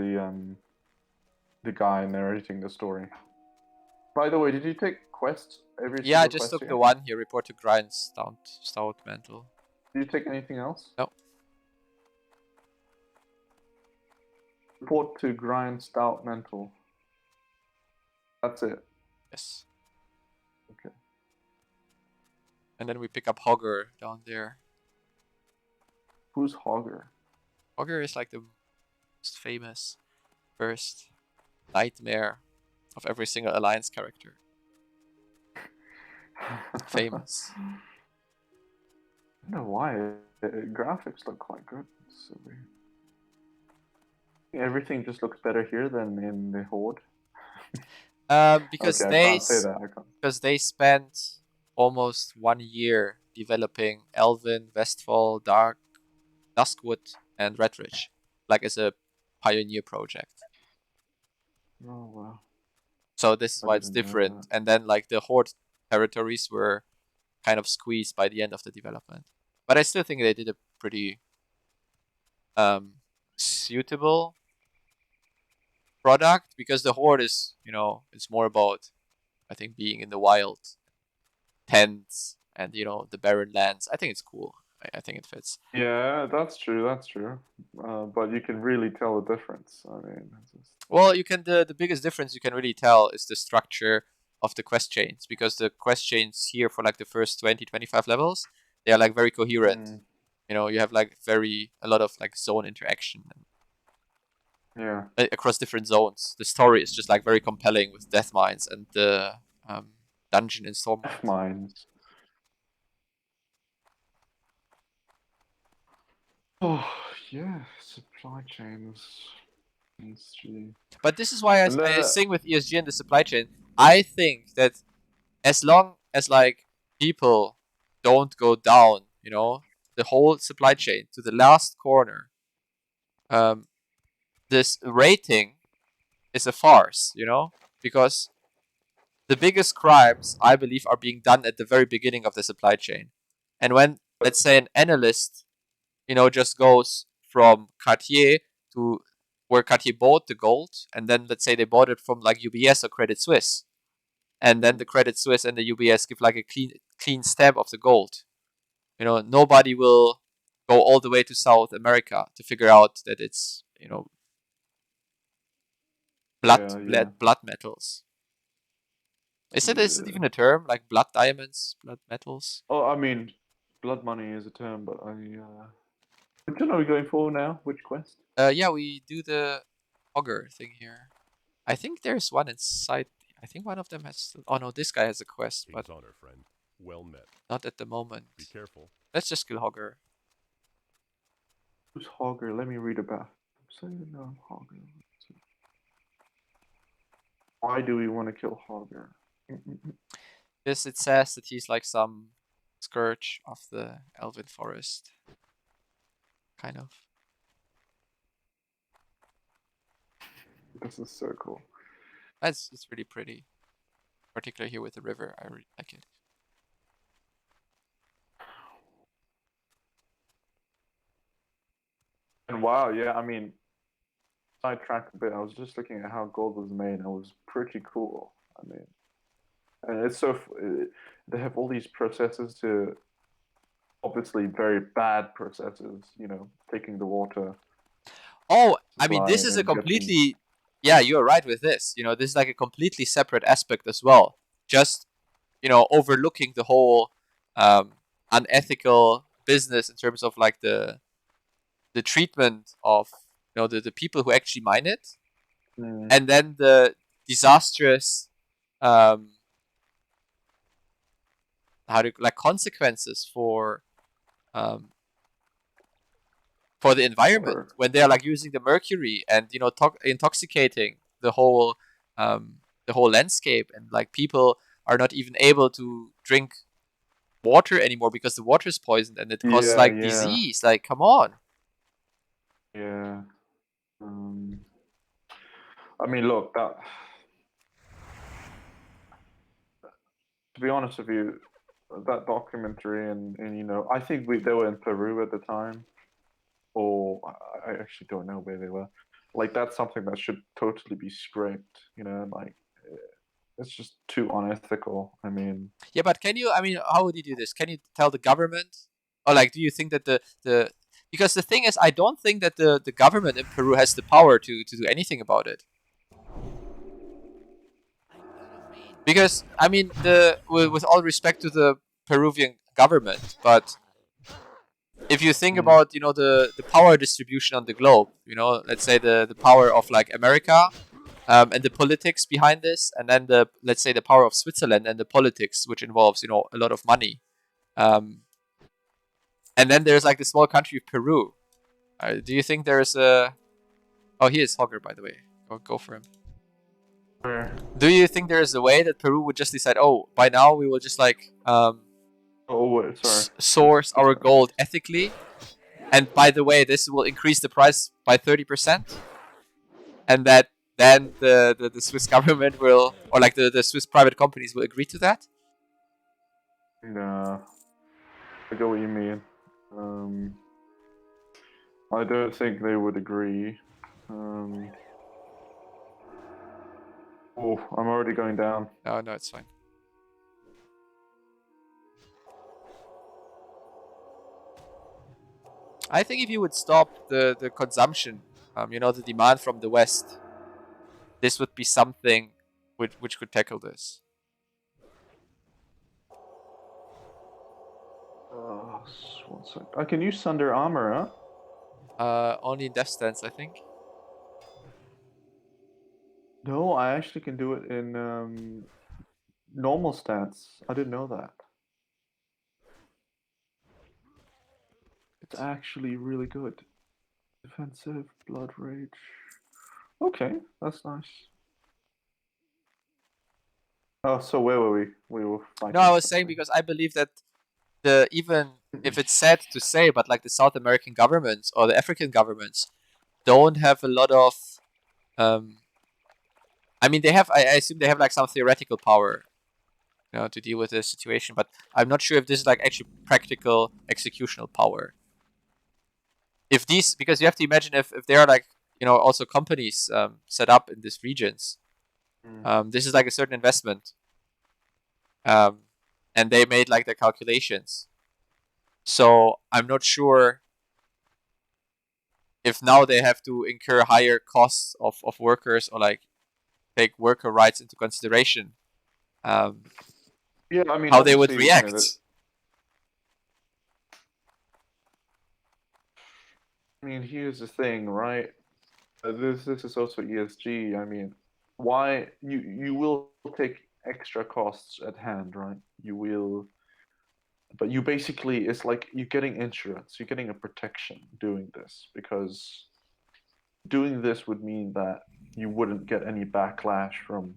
the guy narrating the story. By the way, did you take quests every yeah, I single just quest took the again? one here. Report to grind stout mantle. Did you take anything else? No. Report to grind stout mental. That's it. Yes. Okay. And then we pick up Hogger down there. Who's Hogger? Hogger is like the most famous first nightmare of every single Alliance character. Famous. I don't know why. Graphics look quite good. It's so weird. Everything just looks better here than in the Horde. Because okay, they I can't say that. I can't. Because they spent almost 1 year developing Elven, Westfall, Duskwood, and Redridge, like as a pioneer project. Oh wow. So this is why it's different. And then like the Horde territories were kind of squeezed by the end of the development. But I still think they did a pretty suitable product, because the Horde is, it's more about, I think, being in the wild, tents, and the barren lands. I think it's cool. I think it fits. Yeah, that's true. That's true. But you can really tell the difference. I mean, it's just... Well, you can the biggest difference you can really tell is the structure of the quest chains, because the quest chains here for like the first 20, 25 levels, they are like very coherent. You know, you have like a lot of like zone interaction Yeah. across different zones. The story is just like very compelling with death mines and the dungeon installment. Mines. Oh yeah, supply chains, industry. But this is why And I sing with ESG and the supply chain. I think that as long as like people don't go down, you know, the whole supply chain to the last corner, this rating is a farce, you know, because the biggest crimes, I believe, are being done at the very beginning of the supply chain. And when, let's say, an analyst, you know, just goes from Cartier to where Cartier bought the gold, and then let's say they bought it from like UBS or Credit Suisse, and then the Credit Suisse and the UBS give like a clean stamp of the gold. You know, nobody will go all the way to South America to figure out that it's, you know, blood metals. Is it even a term, like blood diamonds, blood metals? Oh, I mean, blood money is a term, but which one are we going for now? Which quest? Yeah, we do the auger thing here. I think there's one inside. I think one of them has. Oh no, this guy has a quest, but King's honor, friend. Well met. not at the moment. Be careful. Let's just kill Hogger. Who's Hogger? Let me read about. Hogger. Why do we want to kill Hogger? This it says that he's like some scourge of the Elven Forest, kind of. This is so cool. It's really pretty, particularly here with the river. I really like it. And wow, yeah, I mean, sidetrack a bit. I was just looking at how gold was made. And it was pretty cool. I mean, and it's so they have all these processes to, obviously very bad processes. You know, taking the water. Oh, I mean, this is a and getting... completely. Yeah, you're right with this. You know, this is like a completely separate aspect as well. Just, you know, overlooking the whole unethical business in terms of like the treatment of, you know, the people who actually mine it, and then the disastrous consequences for the environment when they are like using the mercury and, you know, intoxicating the whole landscape, and like people are not even able to drink water anymore because the water is poisoned and it causes disease. Like, come on. Yeah. I mean, look, that, to be honest with you, that documentary and you know, I think they were in Peru at the time, or I actually don't know where they were. Like, that's something that should totally be scraped. You know, like, it's just too unethical. I mean, yeah, but can you? I mean, how would you do this? Can you tell the government, or like, do you think that the because the thing is, I don't think that the government in Peru has the power to do anything about it. Because I mean, with all respect to the Peruvian government, but if you think about, you know, the power distribution on the globe, you know, let's say the power of like America, and the politics behind this, and then let's say the power of Switzerland and the politics, which involves, you know, a lot of money, and then there's like the small country of Peru. Do you think there's a? Oh, he is Hogger, by the way. Go for him. Do you think there is a way that Peru would just decide, oh, by now we will just like source our gold ethically, and by the way, this will increase the price by 30%, and that then the Swiss government will, or like the Swiss private companies will agree to that? Nah, I get what you mean. I don't think they would agree. Oh, I'm already going down. No, it's fine. I think if you would stop the consumption, the demand from the West, this would be something which could tackle this. One sec. I can use Sunder Armor, huh? Only in Death Stance, I think. No, I actually can do it in normal stats. I didn't know that. It's actually really good. Defensive, Blood Rage. Okay, that's nice. Oh, so where were we? We were fighting. No, I was saying because I believe that even if it's sad to say, but like the South American governments or the African governments don't have a lot of. I mean, they have. I assume they have like some theoretical power, to deal with this situation. But I'm not sure if this is like actually practical executional power. If these, because you have to imagine if there are like also companies set up in these regions, this is like a certain investment, and they made like the calculations. So I'm not sure if now they have to incur higher costs of workers or like take worker rights into consideration. Yeah, I mean, how they would obviously, react. I mean, here's the thing, right? This is also ESG. I mean, why you will take extra costs at hand, right? You will, but you basically it's like you're getting insurance, you're getting a protection doing this because doing this would mean that you wouldn't get any backlash from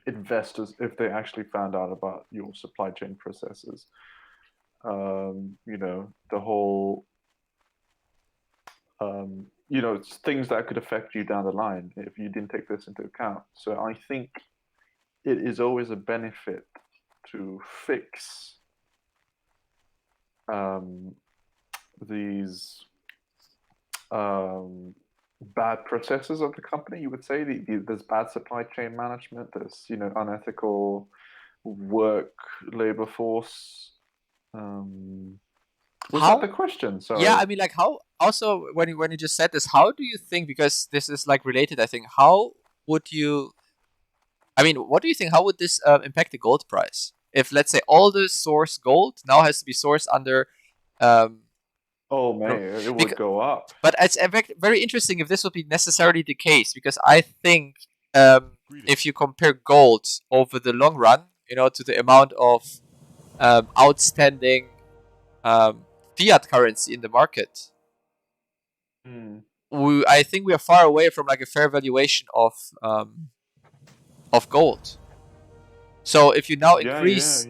investors if they actually found out about your supply chain processes. The whole it's things that could affect you down the line if you didn't take this into account. So I think it is always a benefit to fix these bad processes of the company. You would say there's bad supply chain management. There's unethical work labor force. Was that the question? Sorry. Yeah, I mean, like how also when you just said this, how do you think, because this is like related, I think, how would you, I mean, what do you think, how would this impact the gold price? If let's say all the source gold now has to be sourced under oh man, it would go up. But it's very interesting if this would be necessarily the case, because I think if you compare gold over the long run, to the amount of outstanding fiat currency in the market, I think we are far away from like a fair valuation of gold. So if you now increase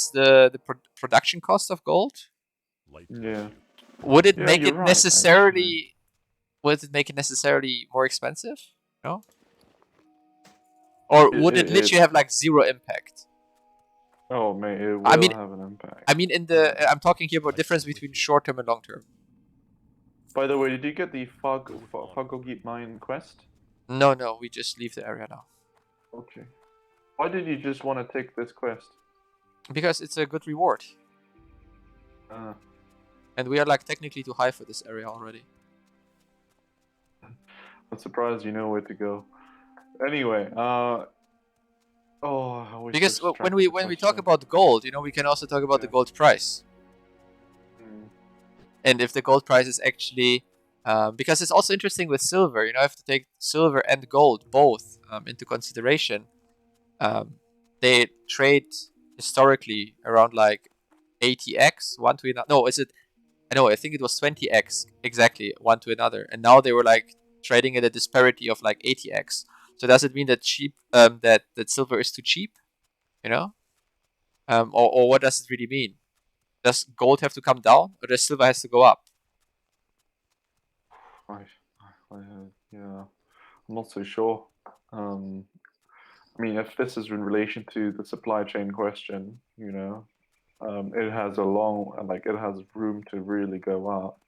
the production cost of gold, would it make it necessarily? Would it make it necessarily more expensive? No. Or would it literally have like zero impact? Oh man, it will have an impact. I mean, I'm talking here about difference between short term and long term. By the way, did you get the Fagogit Mine quest? No, we just leave the area now. Okay. Why did you just want to take this quest? Because it's a good reward. And we are like technically too high for this area already. I'm surprised you know where to go. Anyway, because when we talk about gold, we can also talk about the gold price. And if the gold price is actually, because it's also interesting with silver, you have to take silver and gold both into consideration. They trade historically around like 80x one to another. No, I think it was 20x exactly one to another, and now they were like trading at a disparity of like 80x. So does it mean that that silver is too cheap? Or what does it really mean? Does gold have to come down, or does silver has to go up? Yeah, I'm not so sure. I mean, if this is in relation to the supply chain question, it has it has room to really go up.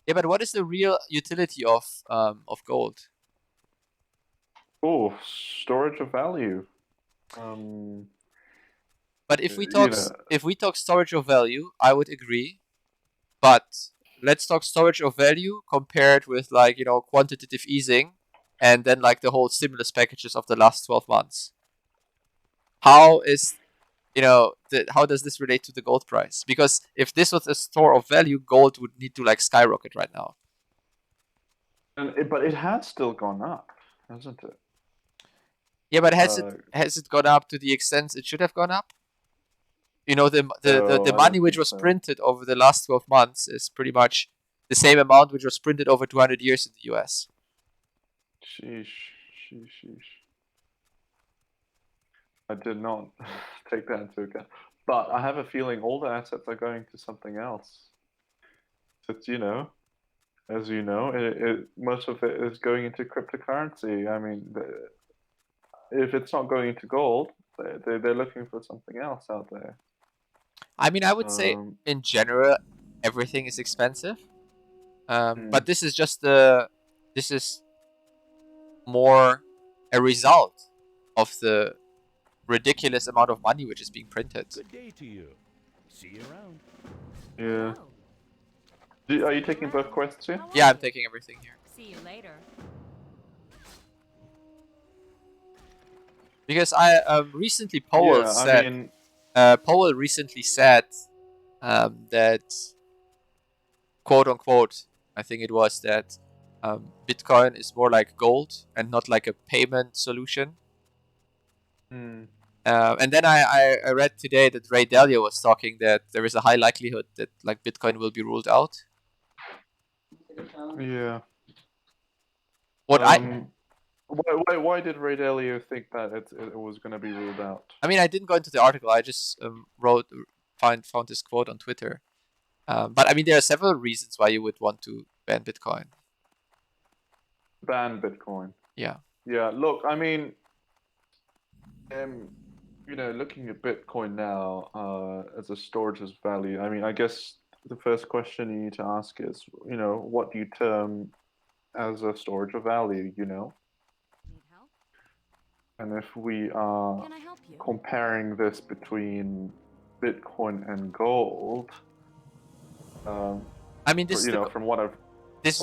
Yeah, but what is the real utility of gold? Oh, storage of value. But if we You talk know, storage of value, I would agree. But let's talk storage of value compared with like, quantitative easing and then like the whole stimulus packages of the last 12 months. How is how does this relate to the gold price? Because if this was a store of value, gold would need to like skyrocket right now. but it has still gone up, hasn't it? Yeah, but has it gone up to the extent it should have gone up? The I money don't which think was so. printed over the last 12 months is pretty much the same amount which was printed over 200 years in the US. Sheesh. I did not take that into account. But I have a feeling all the assets are going to something else. It's, as you know, most of it is going into cryptocurrency. I mean, if it's not going into gold, they're looking for something else out there. I mean, I would say in general, everything is expensive. But this is more a result of the ridiculous amount of money which is being printed. Good day to you. See you around. Yeah. Are you taking both quests here? Yeah, I'm taking everything here. See you later. Because I recently Powell recently said that, quote unquote, I think it was that Bitcoin is more like gold and not like a payment solution. And then I read today that Ray Dalio was talking that there is a high likelihood that like Bitcoin will be ruled out. Yeah. What Why did Ray Dalio think that it was going to be ruled out? I mean, I didn't go into the article. I just found this quote on Twitter. But I mean, there are several reasons why you would want to ban Bitcoin. Ban Bitcoin. Yeah. Yeah. Look, I mean, looking at Bitcoin now as a storage as value. I mean, I guess the first question you need to ask is, what do you term as a storage of value? Need help? And if we are Can I help you? comparing this between Bitcoin and gold, I mean, this is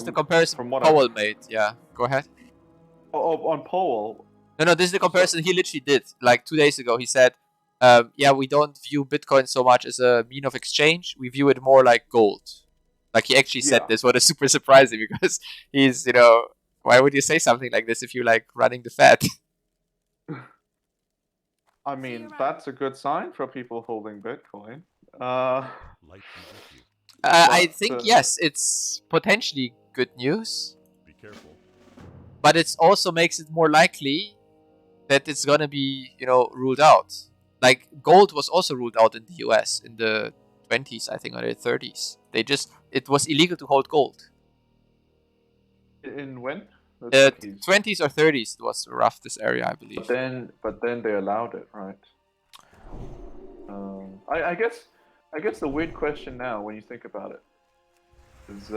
the comparison Powell made. Yeah, go ahead. On Powell. No, this is the comparison he literally did. Like 2 days ago, he said, we don't view Bitcoin so much as a mean of exchange. We view it more like gold. Like he actually said this, what is super surprising because he's, why would you say something like this if you like running the Fed? I mean, that's a good sign for people holding Bitcoin. I think, yes, it's potentially good news. Be careful. But it also makes it more likely that it's going to be, ruled out. Like, gold was also ruled out in the US in the 20s, I think, or the 30s. It was illegal to hold gold. In when? The 20s or 30s, it was rough, this area, I believe. But then they allowed it, right? I guess the weird question now, when you think about it, is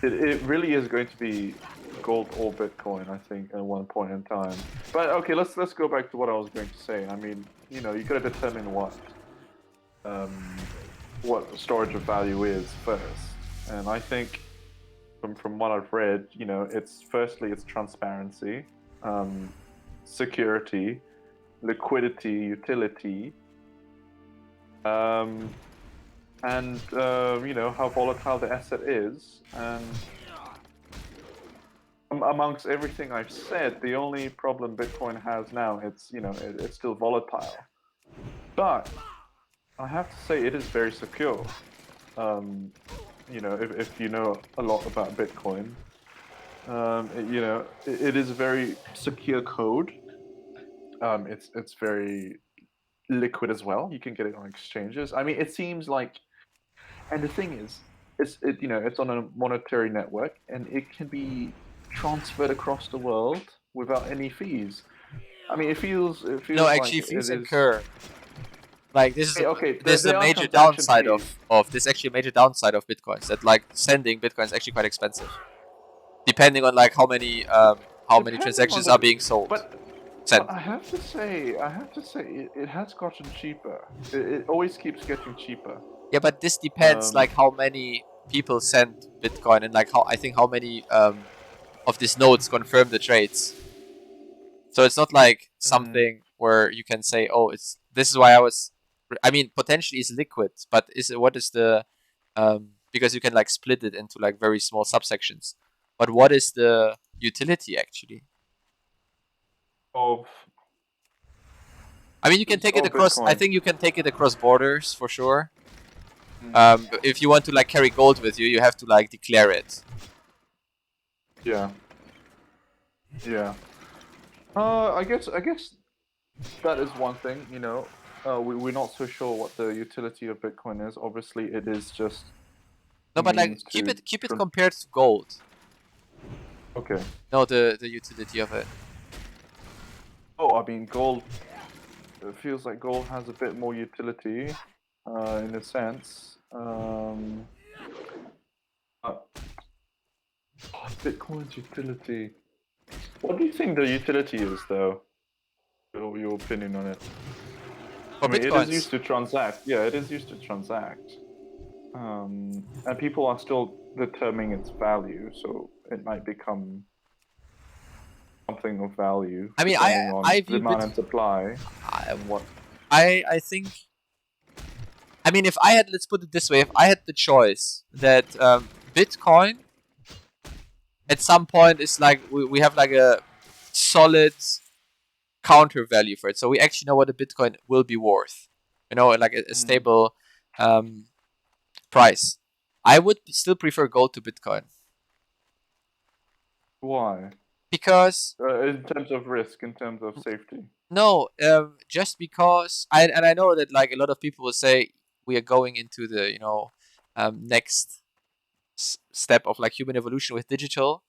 it really is going to be gold or Bitcoin, I think, at one point in time. But okay, let's go back to what I was going to say. I mean, you got to determine what storage of value is first, and I think from what I've read, it's transparency, security, liquidity, utility, and how volatile the asset is, and amongst everything I've said, the only problem Bitcoin has now, it's still volatile, but I have to say it is very secure. If you know a lot about Bitcoin, it is a very secure code. It's very liquid as well. You can get it on exchanges. I mean, it seems like, and the thing is, it's on a monetary network, and it can be transferred across the world without any fees. I mean, it feels no, actually, like fees it incur. Like this is this is a major downside of this. Actually, a major downside of Bitcoins, that like sending Bitcoin is actually quite expensive, depending on like how many transactions are being sold. cent. I have to say, it has gotten cheaper. It always keeps getting cheaper. Yeah, but this depends like how many people send Bitcoin and like how many of these nodes confirm the trades. So it's not like something where you can say, oh, this is why I mean, potentially it's liquid, but what is the because you can like split it into like very small subsections. But what is the utility actually? Of I mean, you can take it across. I Bitcoin. think you can take it across borders for sure. Mm. But if you want to like carry gold with you, you have to like declare it. Yeah. Yeah. I guess that is one thing. You know, we're not so sure what the utility of Bitcoin is. Obviously, it is just No, a but like means keep to. it compared to gold. Okay. No, the utility of it. Oh, I mean, gold. It feels like gold has a bit more utility, in a sense. Uh, Bitcoin's utility. What do you think the utility is, though? Your opinion on it? For I mean, it is Bitcoins. used to transact. Yeah, it is used to transact. And people are still determining its value, so it might become something of value I mean, depending on I view demand and supply I and what. I think. I mean, if I had, let's put it this way, if I had the choice that Bitcoin at some point is like we have like a solid counter value for it, so we actually know what a Bitcoin will be worth. You know, like a stable price. I would still prefer gold to Bitcoin Why? because In terms of risk, in terms of safety. no, just because I know that like a lot of people will say we are going into the next step of like human evolution with digital.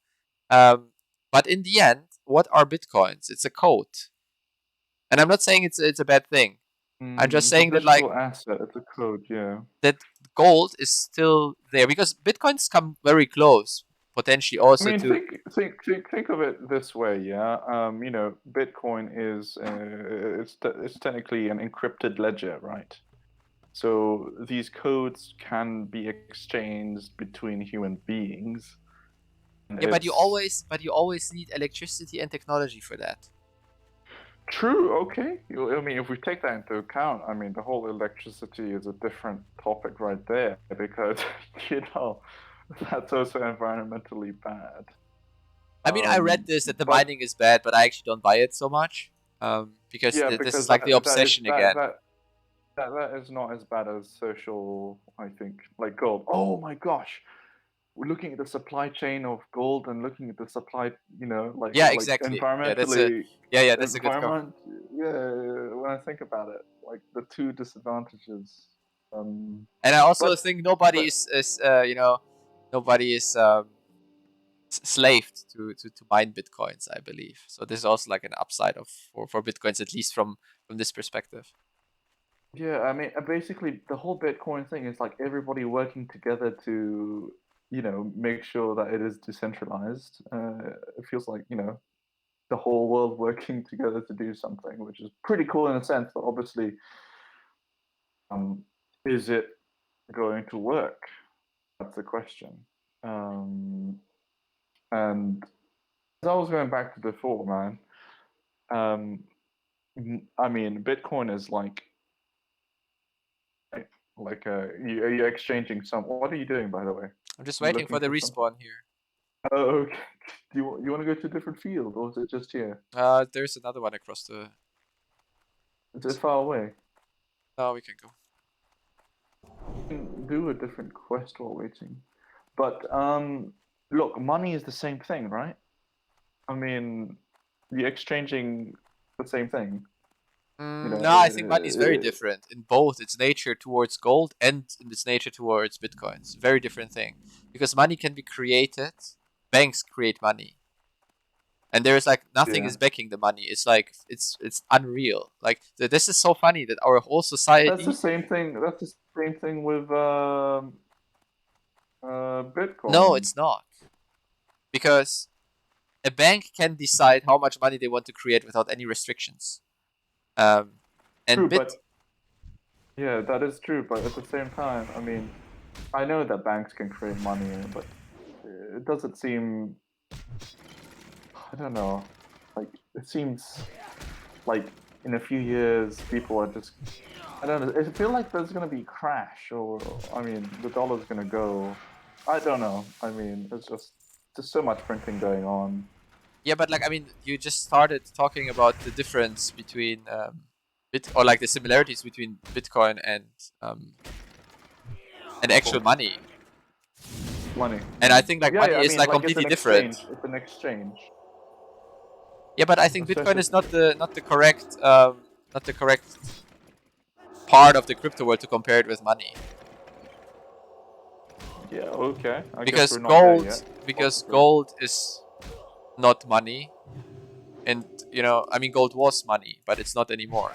But in the end, what are bitcoins? It's a code, and I'm not saying it's a bad thing. I'm just It's a saying that like digital asset. It's a code. Yeah. that gold is still there because bitcoins come very close, potentially I also mean, to. think of it this way, yeah. You know, Bitcoin is it's technically an encrypted ledger, right? So these codes can be exchanged between human beings, and Yeah, it's but you always need electricity and technology for that. true. Okay, I mean, if we take that into account, I mean, the whole electricity is a different topic right there because you know that's also environmentally bad. I mean, I read this that the But mining is bad, but I actually don't buy it so much because yeah, this because is like the obsession again. that is not as bad as social, I think, like gold. Oh my gosh, we're looking at the supply chain of gold and looking at the supply, you know, Yeah, like exactly. environmentally, That's a good cover. environment. Yeah, when I think about it, like the two disadvantages. And I also But think nobody but is nobody is slaved to mine bitcoins. I believe so. This is also like an upside of for bitcoins, at least from this perspective. yeah, I mean, basically the whole Bitcoin thing is like everybody working together to, you know, make sure that it is decentralized. It feels like, you know, the whole world working together to do something, which is pretty cool in a sense. But obviously, is it going to work? That's the question. Um, and as I was going back to before, man, um, I mean, Bitcoin is like are you exchanging some? What are you doing, by the way? I'm just You waiting for looking the for something? respawn here. Oh, okay. You want to go to a different field, or is it just here? There's another one across the. Is it far away? Oh, we can go. We can do a different quest while waiting. But look, money is the same thing, right? I mean, you're exchanging the same thing. You know, No, I think money is very different in both its nature towards gold and in its nature towards bitcoins. Very different thing because money can be created. Banks create money, and there's like nothing yeah. is backing the money. It's like it's unreal. Like this is so funny that our whole That's the society. same thing. That's the same thing with No, Bitcoin. it's not because a bank can decide how much money they want to create without any restrictions. And True, but yeah, that is true. But at the same time, I mean, I know that banks can create money, but it doesn't seem. I don't know. Like it seems like in a few years, people are just. I don't know. I feel like there's gonna be crash, or I mean, the dollar's gonna go. I don't know. I mean, it's just so much printing going on. yeah, but like I mean, you just started talking about the difference between or like the similarities between Bitcoin and actual money. Money. And I think like money I is mean, like like completely different. It's an exchange. Yeah, but I think It's just Bitcoin is not the correct part of the crypto world to compare it with money. Yeah. Okay. I guess Because we're not there yet. Possibly. gold is not money, and I mean gold was money, but it's not anymore.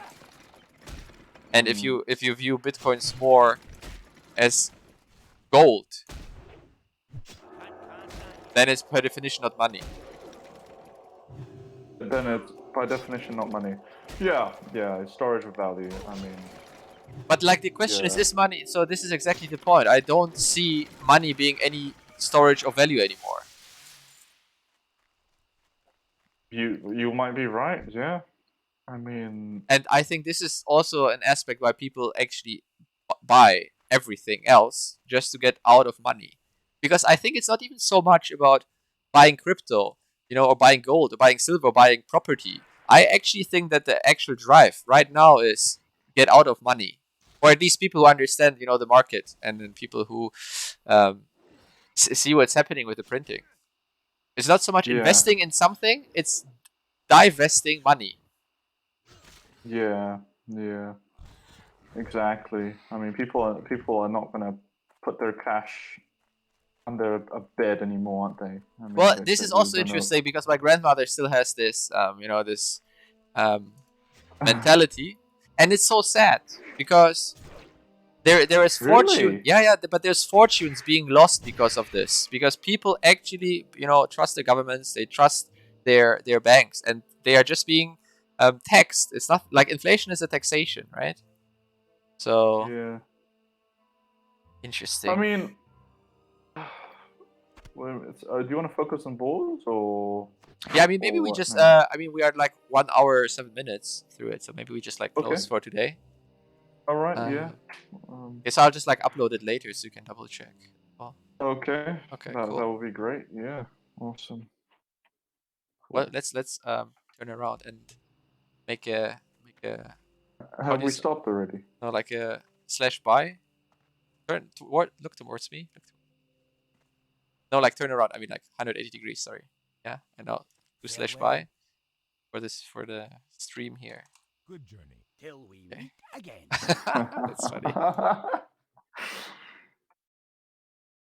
And if you view Bitcoins more as gold, then it's by definition not money. Then it's by definition not money. Yeah. Yeah. It's storage of value. I mean. But like the question Yeah. is money? So this is exactly the point. I don't see money being any storage of value anymore. You might be right. Yeah. I mean. And I think this is also an aspect why people actually buy everything else just to get out of money. Because I think it's not even so much about buying crypto, or buying gold, or buying silver, or buying property. I actually think that the actual drive right now is get out of money. Or at least people who understand, the market, and then people who see what's happening with the printing. It's not so much Yeah. investing in something, it's divesting money. Yeah. Yeah. Exactly. I mean, people are not gonna put their cash under a bed anymore, aren't they? I mean, Well, this is there's also no- interesting because my grandmother still has this, this mentality, and it's so sad because there is fortune. Really? Yeah, but there's fortunes being lost because of this. Because people actually, trust the governments, they trust their banks, and they are just being taxed. It's not like inflation is a taxation, right? So Yeah. interesting. I mean, do you want to focus on balls or? Yeah, I mean, maybe or we what just, now? we are like 1 hour 7 minutes through it, so maybe we just like close Okay. for today. All right. Uh, Yeah. Okay, so I'll just like upload it later so you can double check. Well, Okay. okay, That cool. would be great. Yeah. Awesome. Well, let's turn around and make a Have do we you stopped already? no, like a slash by. Look towards me. No, like turn around. I mean like 180 degrees. Sorry. Yeah, I know. Do slash by for the stream here. Good journey till we Okay. meet again. That's funny.